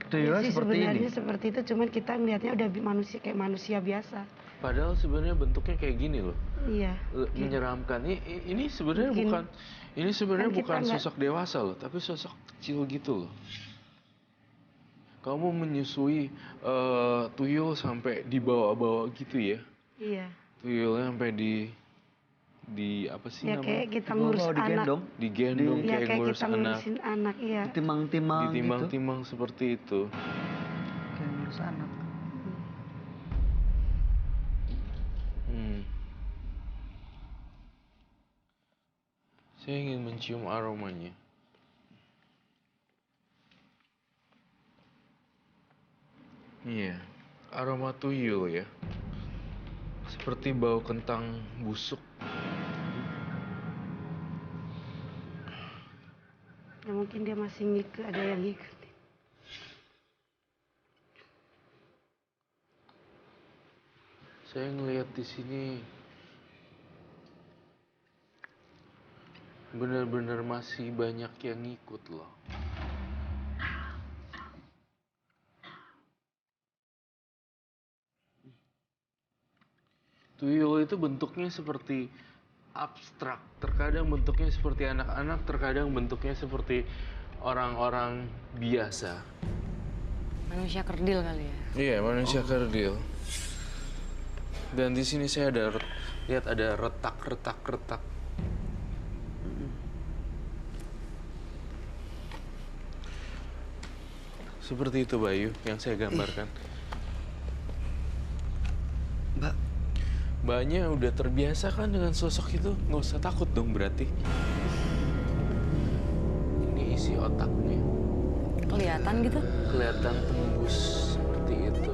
Ya Tuyulnya sih, seperti ini. sebenarnya seperti itu, cuman kita melihatnya udah manusia kayak manusia biasa. Padahal sebenarnya bentuknya kayak gini loh. Iya. Menyeramkan. Ini sebenarnya Mungkin. bukan Kan kita bukan nggak- sosok dewasa loh, tapi sosok kecil gitu loh. Kamu menyusui tuyul sampai dibawa-bawa gitu ya? Iya. Tuyulnya sampai di apa sih Ya namanya? kayak kita Dibawa ngurus anak. digendong, Digendong Ya kayak kayak ngurus kita anak. ngurusin anak, iya. ditimang-timang gitu. Ditimbang-timbang seperti itu. Kayak ngurus anak. Hmm. Saya ingin mencium aromanya. Iya, aroma tuyul ya. Seperti bau kentang busuk. Ya mungkin dia masih ngikut, ada yang ngikut. Saya ngelihat di sini benar-benar masih banyak yang ngikut loh. Tuyul itu bentuknya seperti abstrak. Terkadang bentuknya seperti anak-anak, terkadang bentuknya seperti orang-orang biasa. Manusia kerdil kali ya. Iya, manusia kerdil. Dan di sini saya lihat ada retak. Seperti itu Bayu yang saya gambarkan. Mbak, Mbaknya udah terbiasa kan dengan sosok itu, nggak usah takut dong berarti. Ini isi otaknya, Kelihatan gitu. kelihatan tembus seperti itu.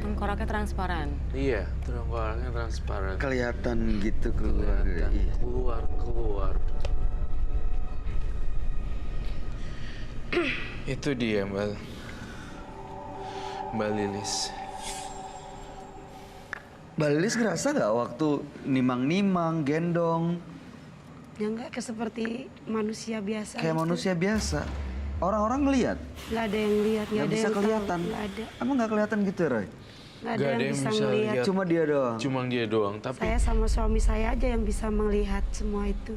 Tengkoraknya transparan. Iya, tengkoraknya transparan. kelihatan gitu keluar. Kelihatan Iya. keluar. Itu dia Mbak Lilis. Mbak Lilis ngerasa nggak waktu nimang-nimang, gendong, Ya enggak seperti manusia biasa. kayak itu. manusia biasa? Orang-orang ngelihat, Nggak ada yang lihat, nggak bisa kelihatan. Nggak ada. Emang nggak kelihatan gitu, Roy? Nggak ada yang bisa ngelihat. lihat. Cuma dia doang. Cuma dia doang, tapi Saya sama suami saya aja yang bisa melihat semua itu.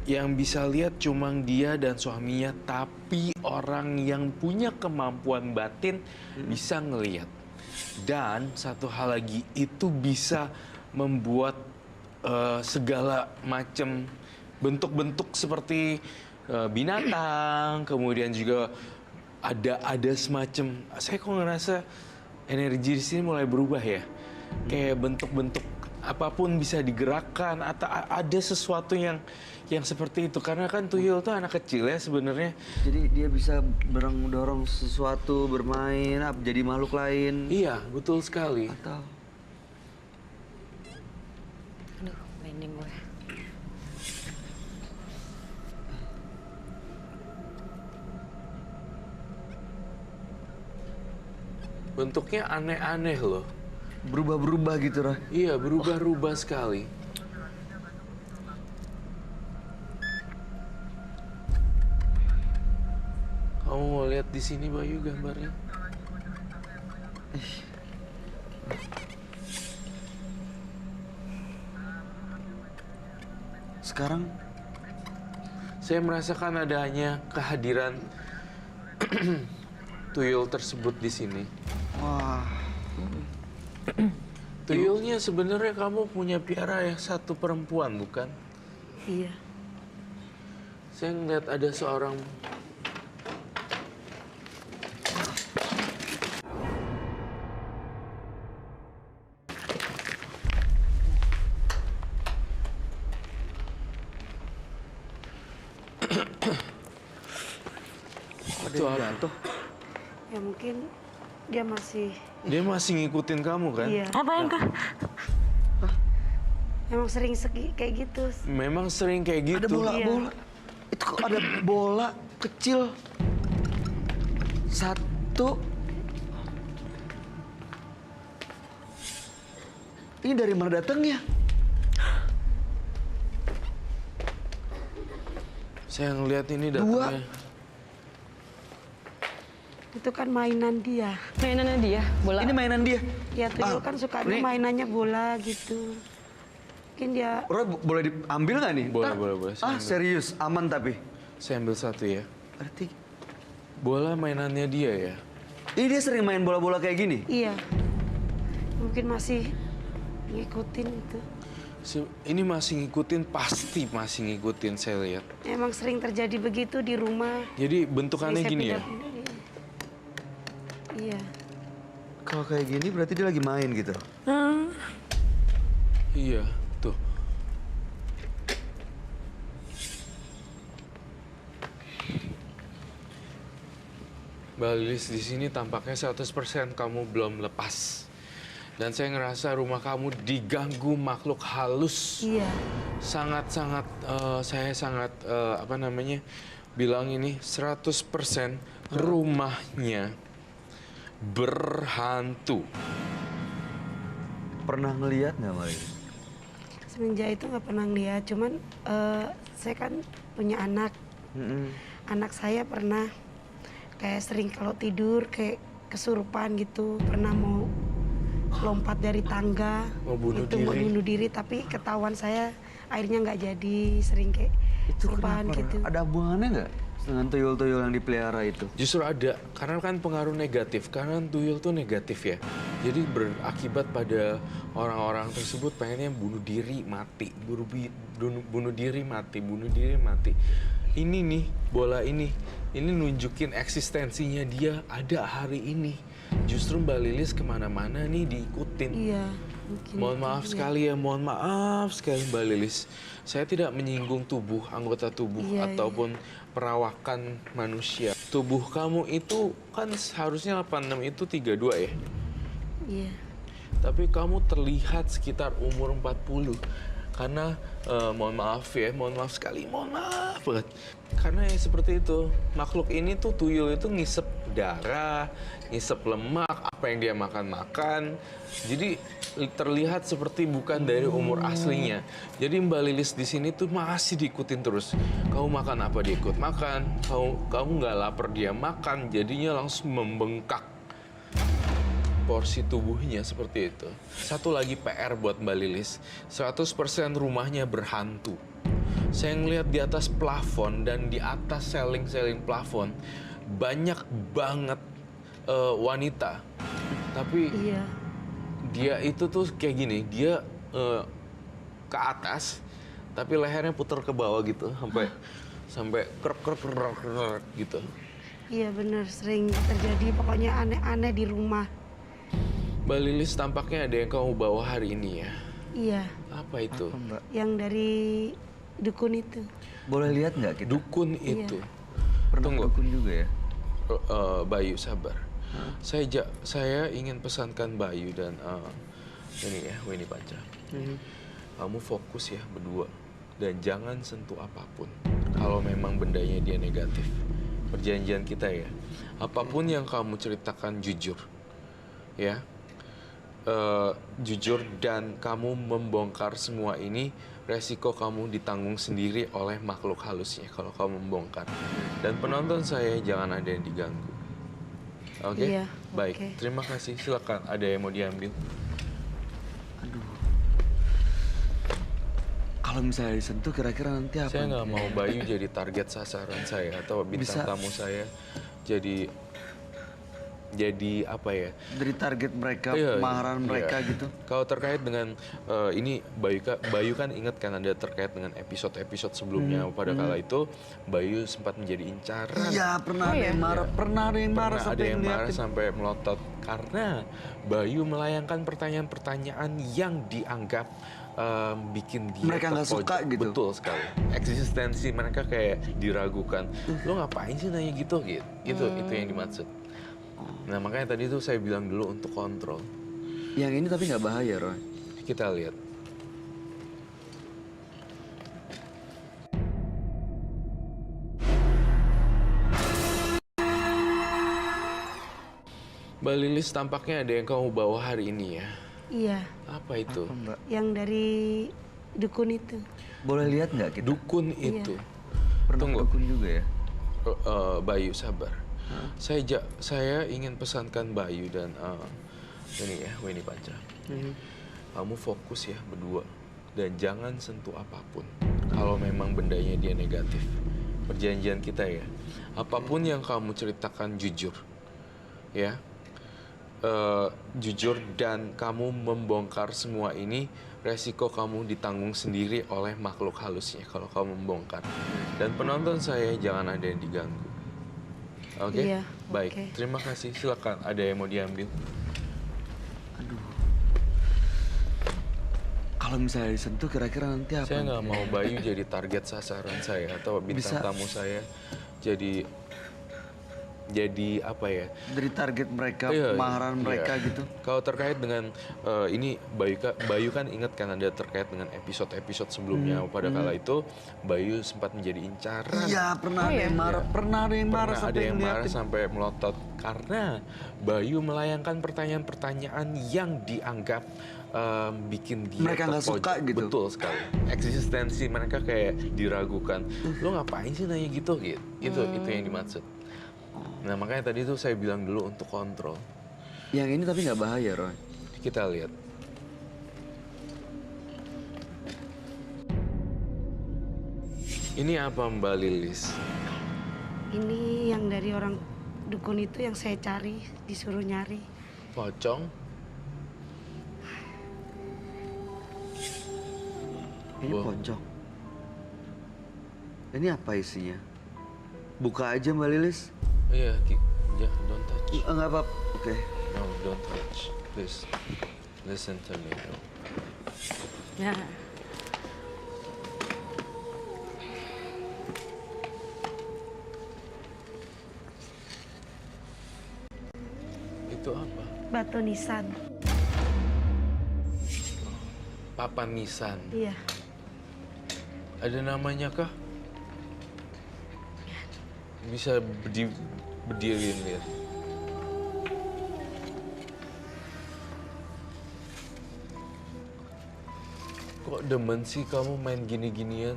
yang bisa lihat cuma dia dan suaminya, tapi orang yang punya kemampuan batin bisa ngelihat. Dan satu hal lagi, itu bisa membuat segala macam bentuk-bentuk seperti binatang, kemudian juga ada semacam, saya kok ngerasa energi di sini mulai berubah ya. Kayak bentuk-bentuk apapun bisa digerakkan atau ada sesuatu yang seperti itu, karena kan tuyul tuh anak kecil ya sebenarnya. Jadi dia bisa dorong sesuatu, bermain, jadi makhluk lain. Iya, betul sekali. Aduh, Atau merinding gue. Bentuknya aneh-aneh loh. berubah-berubah gitu, Roy. Iya, berubah-ubah sekali. Kamu mau lihat di sini Bayu gambarnya? Sekarang Saya merasakan adanya kehadiran tuyul tersebut di sini. wah, Tuyulnya sebenarnya kamu punya piara yang satu perempuan, bukan? Iya. Saya ngeliat ada seorang ada itu yang apa? jatuh. Ya mungkin dia masih, Dia masih ngikutin kamu kan? iya. Apain kah? Emang sering kayak gitu. Memang sering kayak Ada gitu. bola-bola. Itu kok ada bola kecil. Satu. Ini dari mana datangnya? Saya ngeliat ini Dua. datangnya. Itu kan mainan dia. Mainannya dia, bola. Ini mainan dia. Ya tuyul kan suka ini- mainannya bola gitu. Mungkin dia, Roy, boleh diambil nggak nih? Boleh, Ntar- boleh. Saya ambil. Serius, aman tapi. Saya ambil satu ya. Berarti Bola mainannya dia ya. ini dia sering main bola-bola kayak gini. iya. Mungkin masih ngikutin itu. Ini masih ngikutin, pasti masih ngikutin saya lihat. Emang sering terjadi begitu di rumah. Jadi bentukannya Sering saya gini ya. pindah-pindah, iya. Kalau kayak gini berarti dia lagi main gitu. Iya, tuh. Mbak Lilis, di sini tampaknya 100% kamu belum lepas. Dan saya ngerasa rumah kamu diganggu makhluk halus. Iya. Sangat-sangat, saya sangat, apa namanya, bilang ini 100% rumahnya berhantu. Pernah ngeliat nggak Mali? Semenjak itu nggak pernah lihat. Cuman saya kan punya anak. Anak saya pernah kayak sering kalau tidur kayak kesurupan gitu. Pernah mau lompat dari tangga. Mau bunuh Mau diri. bunuh diri tapi ketahuan saya akhirnya nggak jadi. Sering kayak Itu kesurupan kenapa? gitu. Ada hubungannya nggak dengan tuyul-tuyul yang dipelihara itu? Justru ada, karena kan pengaruh negatif, karena tuyul tuh negatif ya. Jadi berakibat pada orang-orang tersebut pengennya bunuh diri mati, bunuh diri mati, bunuh diri mati. Ini nih, bola ini nunjukin eksistensinya dia ada hari ini. Justru Mbak Lilis kemana-mana nih diikutin. Iya. Mungkin Mohon itu, maaf iya. sekali ya, mohon maaf sekali Mbak Lilis. Saya tidak menyinggung tubuh, anggota tubuh, Iya, ataupun perawakan manusia. Tubuh kamu itu kan harusnya 86 itu 32 ya. Iya. Tapi kamu terlihat sekitar umur 40. Karena, mohon maaf ya, mohon maaf sekali, mohon maaf banget. Karena ya seperti itu, makhluk ini tuh tuyul itu ngisep darah, ngisep lemak, apa yang dia makan-makan. Jadi terlihat seperti bukan dari umur aslinya. Jadi Mbak Lilis di sini tuh masih diikutin terus. Kamu makan apa dia ikut makan, kamu nggak lapar dia makan, jadinya langsung membengkak porsi tubuhnya seperti itu. Satu lagi PR buat Mbak Lilis, 100% rumahnya berhantu. Saya ngeliat di atas plafon dan di atas seling-seling plafon banyak banget wanita Tapi Iya. dia itu tuh kayak gini, dia ke atas, tapi lehernya putar ke bawah gitu, sampai krek krek krek krek gitu. Iya bener, sering terjadi pokoknya aneh-aneh di rumah. Mbak Lilis, tampaknya ada yang kamu bawa hari ini ya. Iya, Apa itu? Apa, Mbak? yang dari dukun itu. Boleh lihat nggak kita? Dukun Iya. itu. Pernah Tunggu. dukun juga ya? Bayu, sabar. Saya ingin pesankan Bayu dan ini ya, Weni Panca. Kamu fokus ya berdua dan jangan sentuh apapun. Kalau memang bendanya dia negatif. Perjanjian kita ya. Apapun yang kamu ceritakan jujur, ya. Jujur dan kamu membongkar semua ini, resiko kamu ditanggung sendiri oleh makhluk halusnya kalau kamu membongkar. Dan penonton saya jangan ada yang diganggu. Oke? Iya, Baik, oke. terima kasih. Silakan, ada yang mau diambil? Aduh. Kalau misalnya disentuh kira-kira nanti apa? Saya nggak mau Bayu jadi target sasaran saya atau bintang Bisa. tamu saya jadi apa ya? Dari target mereka, Iya, kemarahan iya. mereka gitu. Kalau terkait dengan ini Bayu kan ingat kan ada terkait dengan episode-episode sebelumnya pada kala itu Bayu sempat menjadi incaran. Iya, pernah Oh, ada iya? yang marah, pernah ada yang marah Pernah ada sampai yang marah ngeliatin. sampai melotot karena Bayu melayangkan pertanyaan-pertanyaan yang dianggap bikin dia Mereka nggak terpojok. suka gitu. Betul sekali. Eksistensi mereka kayak diragukan. Lo ngapain sih nanya gitu? Itu yang dimaksud. Nah makanya tadi tuh saya bilang dulu untuk kontrol. Yang ini tapi nggak bahaya, Roy. Kita lihat. Mbak Lilis, tampaknya ada yang kamu bawa hari ini ya. Iya, Apa itu? Apa, Mbak? yang dari dukun itu. Boleh lihat nggak kita? Dukun Iya. itu. Pernah Tunggu. dukun juga ya? Bayu, sabar. Saya ingin pesankan Bayu dan ini ya, Weni Panca. Kamu fokus ya berdua dan jangan sentuh apapun. Kalau memang bendanya dia negatif. Perjanjian kita ya. Apapun yang kamu ceritakan jujur, ya. Jujur dan kamu membongkar semua ini, resiko kamu ditanggung sendiri oleh makhluk halusnya kalau kamu membongkar. Dan penonton saya jangan ada yang diganggu. Oke? Iya, Baik, oke. terima kasih. Silakan, ada yang mau diambil? Aduh. Kalau misalnya disentuh kira-kira nanti apa? Saya nggak mau Bayu jadi target sasaran saya atau bintang Bisa. tamu saya jadi apa ya? Dari target mereka, Iya, kemarahan iya. mereka gitu. Kalau terkait dengan ini Bayu kan ingat kan ada terkait dengan episode-episode sebelumnya pada kala itu Bayu sempat menjadi incaran. Iya, pernah Oh, ada iya? yang marah, pernah ada yang marah Pernah sampai ada yang marah ngeliatin. sampai melotot karena Bayu melayangkan pertanyaan-pertanyaan yang dianggap bikin dia Mereka nggak terpojok. suka gitu. Betul sekali. Eksistensi mereka kayak diragukan. Lo ngapain sih nanya gitu? Itu yang dimaksud. Nah makanya tadi tuh saya bilang dulu untuk kontrol. Yang ini tapi nggak bahaya, Roy. Kita lihat. Ini apa Mbak Lilis? Ini yang dari orang dukun itu yang saya cari, disuruh nyari. Pocong? Ini Wow. pocong. Ini apa isinya? Buka aja, Mbak Lilis. Iya, don't touch. Nggak apa-apa. Oke. No, don't touch. Please, listen to me. Ya. Itu apa? Batu nisan. Papan nisan. Iya. Ada namanya kah? Bisa berdiriin lihat. Kok demen sih kamu main gini-ginian?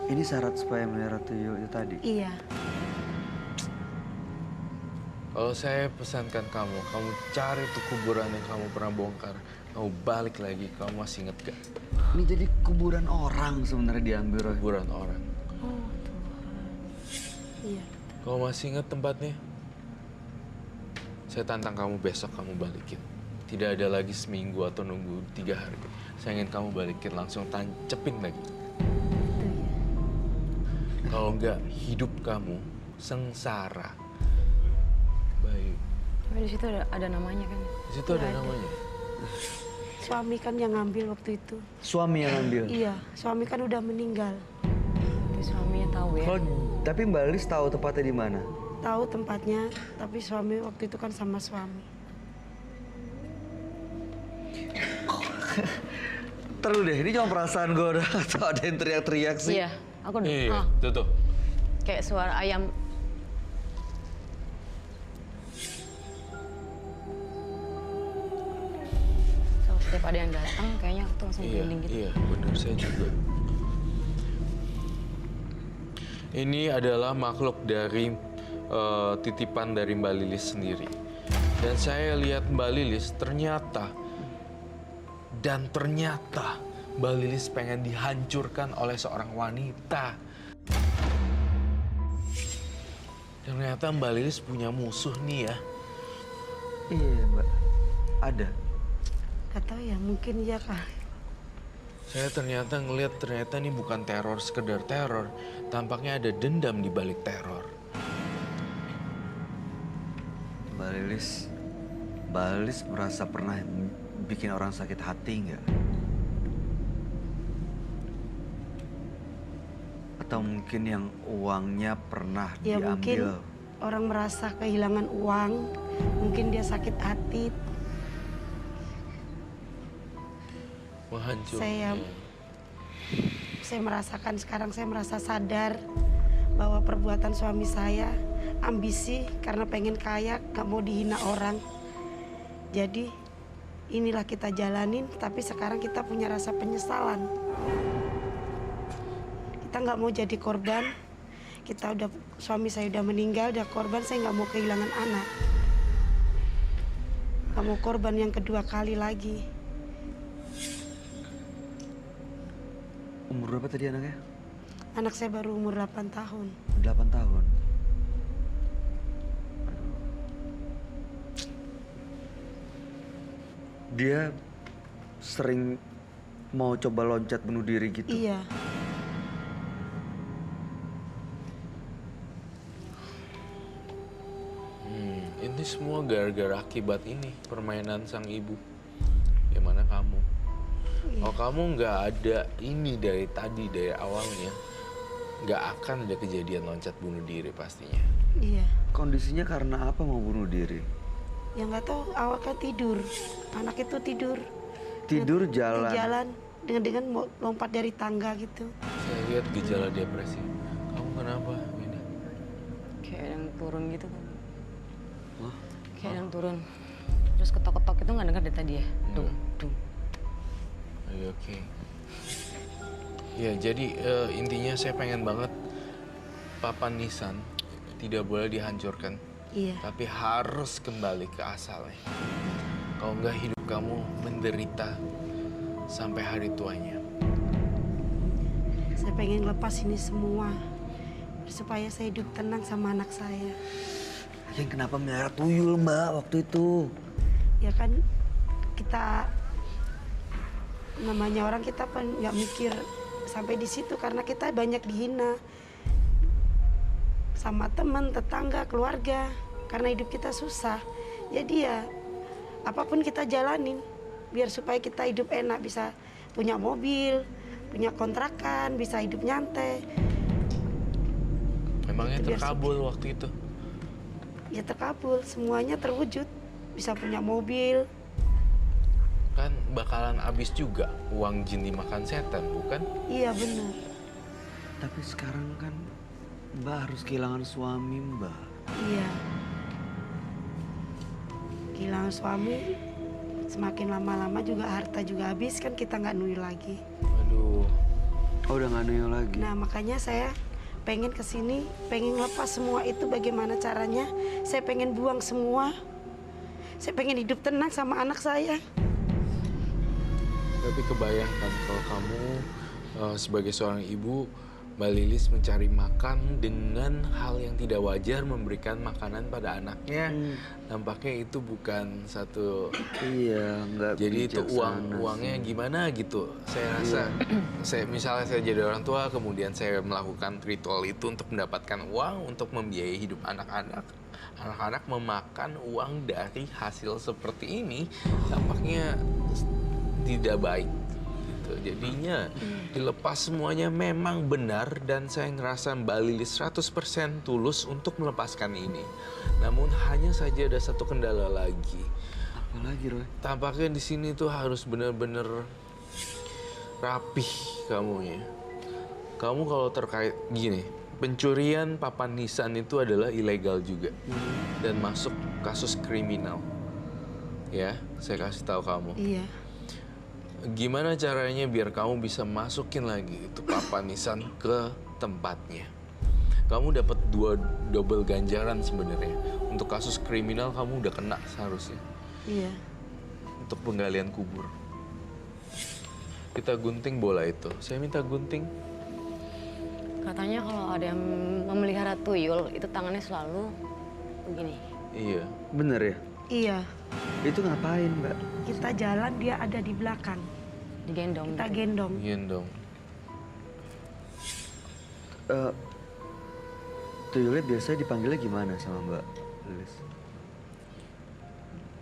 Ini syarat supaya melihara tuyul itu tadi. Iya. Kalau saya pesankan kamu cari tuh kuburan yang kamu pernah bongkar. Kamu balik lagi, kamu masih inget gak? Ini jadi kuburan orang sebenarnya diambil, Roy. Kuburan orang. Oh Tuhan. Iya. Kamu masih inget tempatnya? Saya tantang kamu besok kamu balikin. Tidak ada lagi seminggu atau nunggu 3 hari. Saya ingin kamu balikin langsung tancepin lagi. Itu ya. Kalau enggak, hidup kamu sengsara. Baik. Tapi di situ ada namanya kan? Di situ ada namanya. Suami kan yang ngambil waktu itu. Suami yang ambil. Iya, suami kan udah meninggal. Tapi suaminya tahu ya. Tapi Mbak Lilis tahu tepatnya di mana? Tahu tempatnya, tapi suami waktu itu kan sama suami. Terus deh, ini cuma perasaan gue udah atau ada yang teriak-teriak sih. Iya, aku Iya, tuh. kayak suara ayam. So, setiap ada yang datang, kayaknya aku tuh langsung merinding gitu. Iya, benar saya juga. Ini adalah makhluk dari titipan dari Mbak Lilis sendiri. Dan saya lihat Mbak Lilis ternyata Mbak Lilis pengen dihancurkan oleh seorang wanita. Ternyata Mbak Lilis punya musuh nih ya. Iya, Mbak. Ada. Gak tahu ya, mungkin iya kali. Saya ternyata ngelihat ini bukan teror sekedar teror. Tampaknya ada dendam di balik teror. Mbak Lilis merasa pernah bikin orang sakit hati nggak? Atau mungkin yang uangnya pernah Ya diambil? mungkin orang merasa kehilangan uang, mungkin dia sakit hati. Menghancurkan. Saya merasakan sekarang, saya merasa sadar bahwa perbuatan suami saya ambisi karena pengen kaya, gak mau dihina orang. Jadi inilah kita jalanin, tapi sekarang kita punya rasa penyesalan. Kita nggak mau jadi korban. Suami saya udah meninggal, udah korban. Saya nggak mau kehilangan anak. Nggak mau korban yang kedua kali lagi. Umur berapa tadi anaknya? Anak saya baru umur 8 tahun. 8 tahun. Dia sering mau coba loncat bunuh diri gitu. Iya. Ini semua gara-gara akibat ini permainan sang ibu. Yang mana kamu? Kalau kamu nggak ada ini dari tadi, dari awalnya, nggak akan ada kejadian loncat bunuh diri pastinya. Iya. Kondisinya karena apa mau bunuh diri? Ya nggak tahu, awalnya tidur. Anak itu tidur. Tidur Di jalan. jalan dengan mau lompat dari tangga gitu. Saya lihat gejala depresi. Kamu kenapa ini? Kayak ada yang turun gitu kan. Hah? Kayak ada yang turun. Terus ketok-ketok itu nggak dengar dari tadi ya? Dung, dung. Oke. Ya, jadi intinya saya pengen banget papan nisan tidak boleh dihancurkan, Iya. tapi harus kembali ke asalnya. Kalau enggak hidup kamu menderita sampai hari tuanya. Saya pengen lepas ini semua supaya saya hidup tenang sama anak saya. Yang kenapa melihara tuyul Mbak waktu itu? Ya kan kita namanya orang, kita kan nggak mikir sampai di situ karena kita banyak dihina sama teman, tetangga, keluarga karena hidup kita susah. Jadi ya apapun kita jalanin biar supaya kita hidup enak, bisa punya mobil, punya kontrakan, bisa hidup nyantai. Memangnya Itu biar terkabul waktu itu? Ya terkabul, semuanya terwujud. Bisa punya mobil. Kan bakalan habis juga uang jin dimakan setan, bukan? Iya benar. Tapi sekarang kan Mbak harus kehilangan suami Mbak. Iya. Kehilangan suami, semakin lama-lama juga harta juga habis, kan kita nggak nuyul lagi. Aduh. Oh udah nggak nuyul lagi? Nah makanya saya pengen kesini, pengen lepas semua itu. Bagaimana caranya? Saya pengen buang semua. Saya pengen hidup tenang sama anak saya. Tapi kebayangkan kalau kamu sebagai seorang ibu, Mbak Lilis mencari makan dengan hal yang tidak wajar, memberikan makanan pada anaknya. Nampaknya itu bukan satu. Iya, nggak Jadi itu bijaksana uangnya sih. gimana gitu. Saya rasa, misalnya saya jadi orang tua, kemudian saya melakukan ritual itu untuk mendapatkan uang untuk membiayai hidup anak-anak. Anak-anak memakan uang dari hasil seperti ini, tampaknya tidak baik. Gitu. Jadinya dilepas semuanya memang benar, dan saya ngerasa Mbak Lilis 100% tulus untuk melepaskan ini. Namun hanya saja ada satu kendala lagi. Apa lagi, Roy? Tampaknya di sini tuh harus benar-benar rapih kamunya. Kamu kalau terkait gini, pencurian papan nisan itu adalah ilegal juga dan masuk kasus kriminal. Ya, saya kasih tahu kamu. Iya. Gimana caranya biar kamu bisa masukin lagi itu papan nisan ke tempatnya? Kamu dapat 2 double ganjaran sebenarnya. Untuk kasus kriminal kamu udah kena seharusnya. Iya. Untuk penggalian kubur. Kita gunting bola itu. Saya minta gunting. Katanya kalau ada yang memelihara tuyul, itu tangannya selalu begini. Iya. Bener ya? Iya. Itu ngapain, Mbak? Kita jalan, dia ada di belakang. Digendong. Kita gitu. gendong. Gendong. Tuyulnya biasanya dipanggilnya gimana sama Mbak Lilis?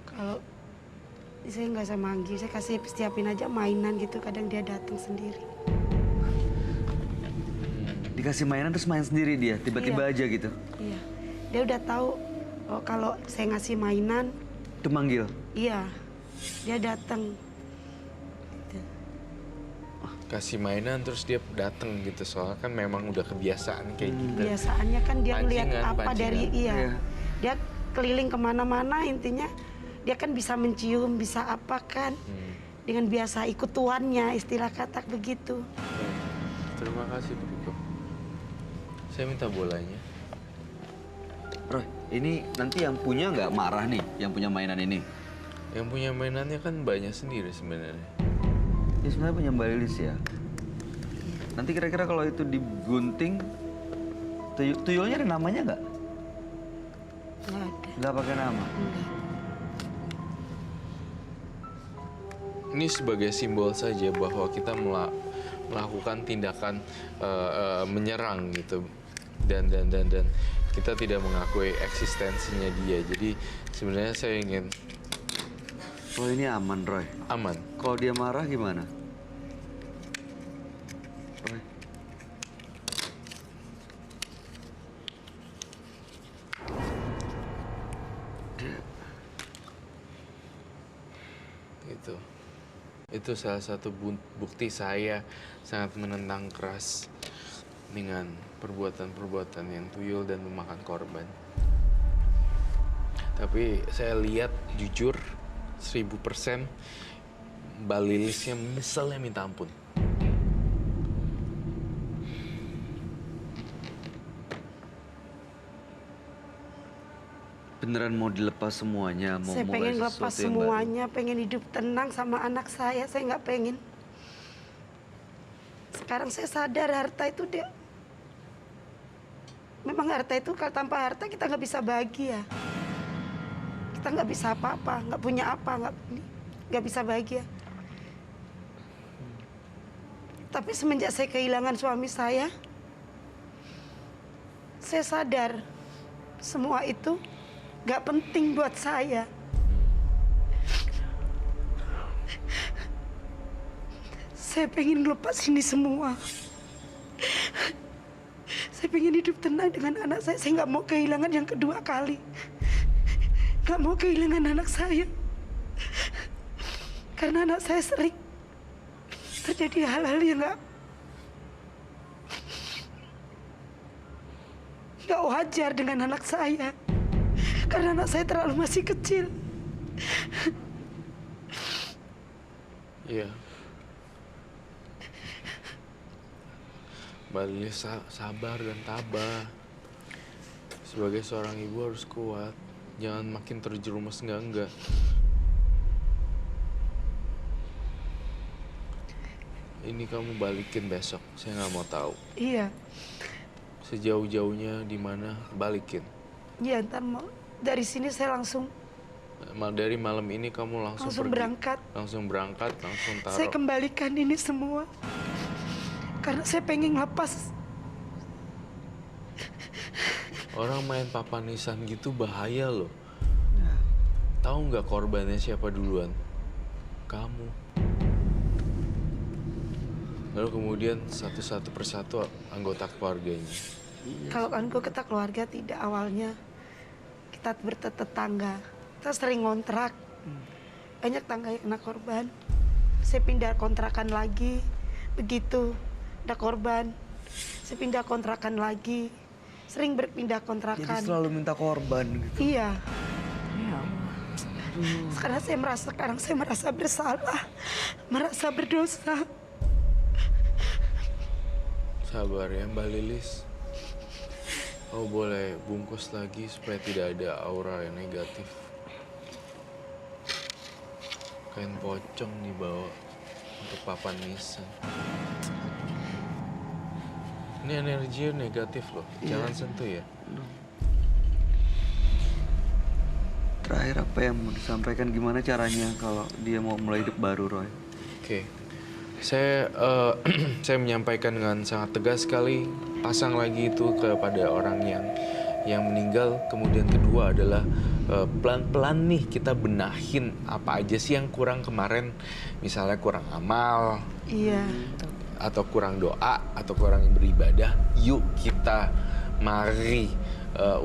Kalau saya nggak saya manggil, saya kasih siapin aja mainan gitu. Kadang dia datang sendiri. Dikasih mainan terus main sendiri dia, tiba-tiba Iya. aja gitu? Iya. Dia udah tahu kalau saya ngasih mainan, Itu manggil? iya. Dia datang. Gitu. Kasih mainan terus dia datang gitu. Soalnya kan memang udah kebiasaan kayak gitu. Biasaannya kan dia ngeliat Pancingan, apa dari pancingan. Iya. Dia keliling kemana-mana, intinya dia kan bisa mencium, bisa apa kan. Dengan biasa ikut tuannya, istilah katak begitu. Terima kasih, Bro. Saya minta bolanya. Roy, ini nanti yang punya nggak marah nih, yang punya mainan ini? Yang punya mainannya kan banyak sendiri sebenarnya. Ini sebenarnya punya Mbak Lilis ya. Nanti kira-kira kalau itu digunting, tuyulnya ada namanya nggak? Nggak ada. Nggak pakai nama? Enggak. Ini sebagai simbol saja bahwa kita melakukan tindakan menyerang gitu, dan kita tidak mengakui eksistensinya dia. Jadi sebenarnya saya ingin Oh ini aman, Roy. aman. Kalau dia marah gimana? Roy. Gitu. Itu salah satu bukti saya sangat menentang keras dengan perbuatan-perbuatan yang tuyul dan memakan korban. Tapi saya lihat jujur 1000% Mbak Lilisnya misalnya minta ampun. Beneran mau dilepas semuanya? Mau Saya mulai pengen sesuatu lepas yang baru? semuanya, pengen hidup tenang sama anak saya nggak pengen. Sekarang saya sadar harta itu dia. Memang harta itu kalau tanpa harta kita nggak bisa bahagia. Kita nggak bisa apa-apa, nggak punya apa, nggak bisa bahagia. Tapi semenjak saya kehilangan suami saya sadar semua itu nggak penting buat saya. Saya pengen lepas ini semua. Saya pengen hidup tenang dengan anak saya. Saya nggak mau kehilangan yang kedua kali. Nggak mau kehilangan anak saya. Karena anak saya sering terjadi hal-hal yang nggak wajar dengan anak saya. Karena anak saya terlalu masih kecil. Iya. Mbak Lilis sabar dan tabah. Sebagai seorang ibu harus kuat. Jangan makin terjerumus enggak. ini kamu balikin besok. Saya nggak mau tahu. Iya. Sejauh-jauhnya di mana balikin. Iya, ntar mau dari sini saya langsung Dari malam ini kamu langsung pergi. berangkat. Langsung berangkat, langsung taruh. Saya kembalikan ini semua. Karena saya pengen lepas. Orang main papanisan gitu bahaya loh. Tahu nggak korbannya siapa duluan? Kamu. Lalu kemudian satu persatu anggota keluarganya. Kalau anggota keluarga tidak, awalnya kita bertetangga. Kita sering ngontrak. Banyak tangga yang kena korban. Saya pindah kontrakan lagi. Begitu ada korban, saya pindah kontrakan lagi. Sering berpindah kontrakan. Jadi selalu minta korban gitu. Iya. Ya Allah. Sekarang saya merasa bersalah, merasa berdosa. Sabar ya Mbak Lilis. Kau boleh bungkus lagi supaya tidak ada aura yang negatif. Kain pocong dibawa untuk papan nisan. Ini energinya negatif loh, jangan sentuh ya. Terakhir apa yang mau disampaikan, gimana caranya kalau dia mau mulai hidup baru, Roy? Oke, saya menyampaikan dengan sangat tegas sekali, pasang lagi itu kepada orang yang meninggal. Kemudian kedua adalah pelan-pelan nih kita benahin apa aja sih yang kurang kemarin, misalnya kurang amal, Iya. atau kurang doa, atau kurang beribadah. Yuk kita mari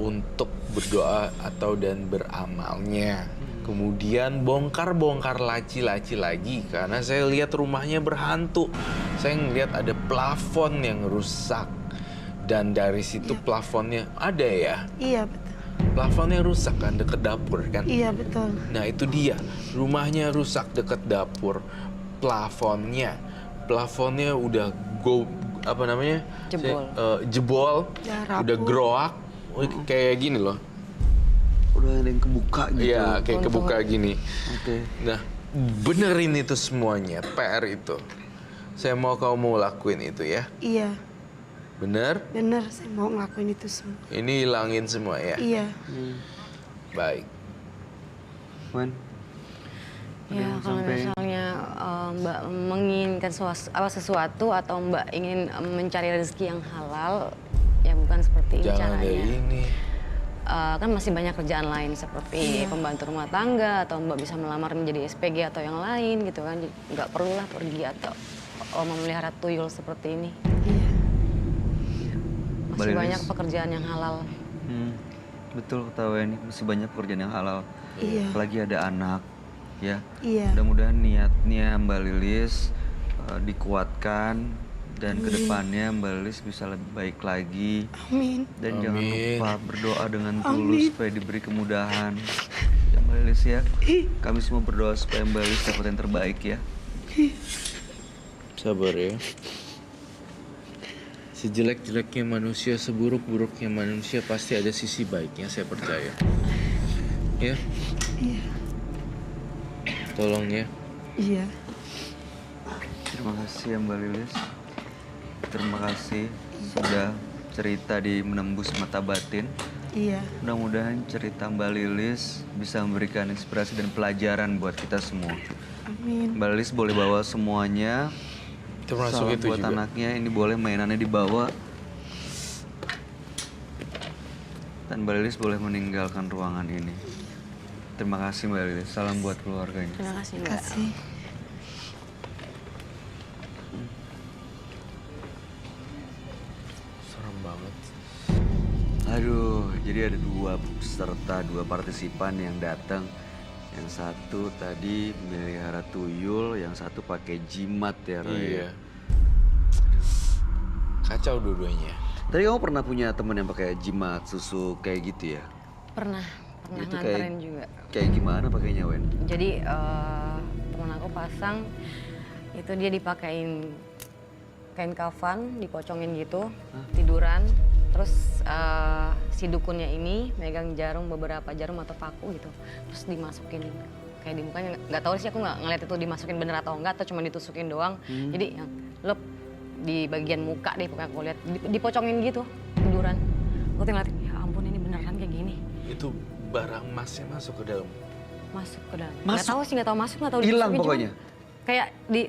untuk berdoa dan beramalnya. Kemudian bongkar laci-laci lagi, karena saya lihat rumahnya berhantu. Saya ngelihat ada plafon yang rusak, dan dari situ plafonnya ada ya. Iya betul. Plafonnya rusak kan, deket dapur kan. Iya betul. Nah itu dia, rumahnya rusak deket dapur. Plafonnya udah Jebol. jebol, Ya, rapuh. udah groak, kayak gini loh. Udah ada yang kebuka gitu. Iya, kayak kebuka gini. Oke. Nah, benerin itu semuanya, PR itu. Saya mau kamu lakuin itu ya. Iya. Bener? Bener, saya mau ngelakuin itu semua. Ini hilangin semua ya. Iya. Baik. Wan, Ya kalau misalnya Mbak menginginkan sesuatu atau Mbak ingin mencari rezeki yang halal, ya bukan seperti ini Jangan caranya. dari ini. Kan masih banyak kerjaan lain seperti pembantu rumah tangga, atau Mbak bisa melamar menjadi SPG atau yang lain gitu kan. Jadi nggak perlulah pergi atau memelihara tuyul seperti ini. Iya. Masih Mbak banyak Lilis. pekerjaan yang halal. Betul kata Weni, masih banyak pekerjaan yang halal. Iya. Apalagi ada anak, ya. Iya. Mudah-mudahan niatnya Mbak Lilis dikuatkan dan kedepannya Mbak Lilis bisa lebih baik lagi. Amin. Dan jangan Amin. lupa berdoa dengan Amin. tulus supaya diberi kemudahan. Ya Mbak Lilis ya. Kami semua berdoa supaya Mbak Lilis dapat yang terbaik ya. Sabar ya. Sejelek-jeleknya manusia, seburuk-buruknya manusia, pasti ada sisi baiknya, saya percaya. Ya? Iya. Tolong ya. Iya. Terima kasih ya Mbak Lilis. Terima kasih sudah cerita di Menembus Mata Batin. Iya. Mudah-mudahan cerita Mbak Lilis bisa memberikan inspirasi dan pelajaran buat kita semua. Amin. Mbak Lilis boleh bawa semuanya. Termasuk Salam itu buat juga. anaknya, ini boleh mainannya dibawa. Dan Mbak Lilis boleh meninggalkan ruangan ini. Terima kasih Mbak Lilis. Salam buat keluarganya. Terima kasih Terima Mbak. kasih. Serem banget. Aduh, jadi ada dua peserta, dua partisipan yang datang. Yang satu tadi melihara tuyul, yang satu pakai jimat ya Roy. Iya. Kacau dua-duanya. Tadi kamu pernah punya temen yang pakai jimat susu kayak gitu ya? Pernah Itu nganterin juga. Kayak gimana pakainya Wen? Jadi teman aku pasang itu dia dipakein kain kafan, dipocongin gitu, tiduran. Terus si dukunnya ini megang jarum, beberapa jarum atau paku gitu, terus dimasukin kayak di mukanya. Nggak tahu sih, aku nggak ngeliat itu dimasukin bener atau enggak, atau cuma ditusukin doang. Jadi yang lep di bagian muka deh pokoknya aku lihat dipocongin gitu tiduran. Aku tinggal ngeliatin, ya ampun ini beneran kayak gini. Itu barang emasnya masuk ke dalam. Masuk ke dalam. Masuk? Nggak tahu sih, nggak tahu masuk, nggak tahu Hilang dimasukin, cuman pokoknya? Kayak di,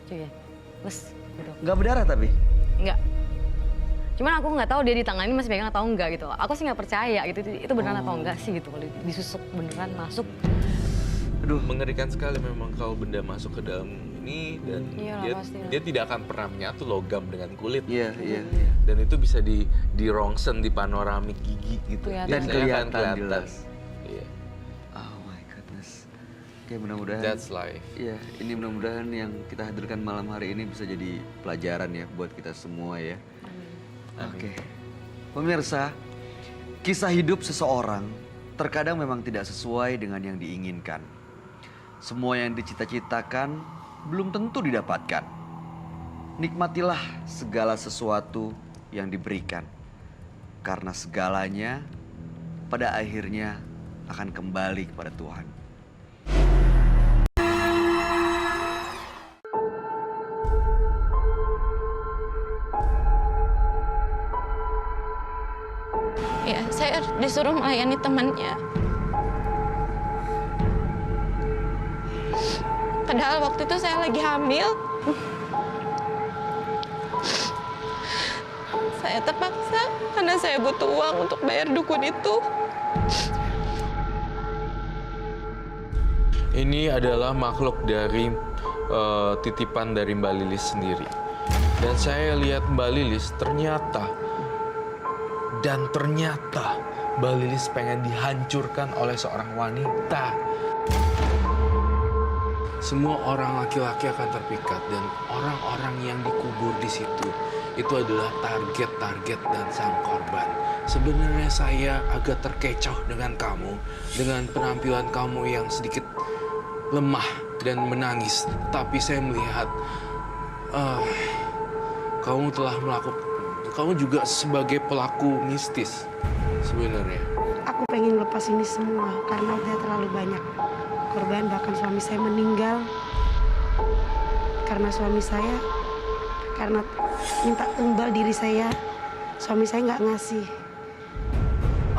cuy ya, les gitu. Nggak berdarah tapi? Enggak. Cuman aku nggak tahu dia di tangan ini masih pegang atau enggak gitu. Aku sih nggak percaya gitu, itu beneran atau enggak sih gitu. Kalau disusuk beneran masuk. Aduh, mengerikan sekali memang kalau benda masuk ke dalam ini dan Iyalah, dia, pastilah. dia tidak akan pernah menyatu logam dengan kulit. Iya. Dan itu bisa di rongsen di panoramik gigi gitu. Kelihatan. Dan Biasanya kan kelihatan jelas. Iya. Oh my goodness. Oke, mudah-mudahan. That's life. Iya, ini mudah-mudahan yang kita hadirkan malam hari ini bisa jadi pelajaran ya buat kita semua ya. Oke. Pemirsa, kisah hidup seseorang terkadang memang tidak sesuai dengan yang diinginkan. Semua yang dicita-citakan belum tentu didapatkan. Nikmatilah segala sesuatu yang diberikan. Karena segalanya pada akhirnya akan kembali kepada Tuhan. Ya, saya disuruh melayani temannya. Padahal waktu itu saya lagi hamil. Saya terpaksa karena saya butuh uang untuk bayar dukun itu. Ini adalah makhluk dari titipan dari Mbak Lilis sendiri. Dan saya lihat Mbak Lilis ternyata Mbak Lilis pengen dihancurkan oleh seorang wanita. Semua orang laki-laki akan terpikat dan orang-orang yang dikubur di situ itu adalah target-target dan sang korban. Sebenarnya saya agak terkecoh dengan kamu, dengan penampilan kamu yang sedikit lemah dan menangis. Tapi saya melihat kamu juga sebagai pelaku mistis sebenarnya. Aku pengen lepas ini semua karena udah terlalu banyak korban, bahkan suami saya meninggal karena suami saya karena minta tumbal diri saya, suami saya nggak ngasih.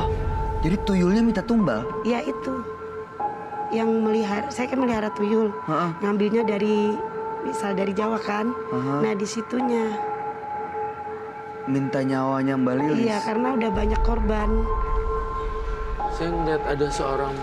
Oh, jadi tuyulnya minta tumbal? Ya itu yang melihara, saya kan melihara tuyul, Heeh. ngambilnya dari dari Jawa kan. Aha. Nah di situnya Minta nyawanya Mbak Lilis? iya karena udah banyak korban. Saya ngeliat ada seorang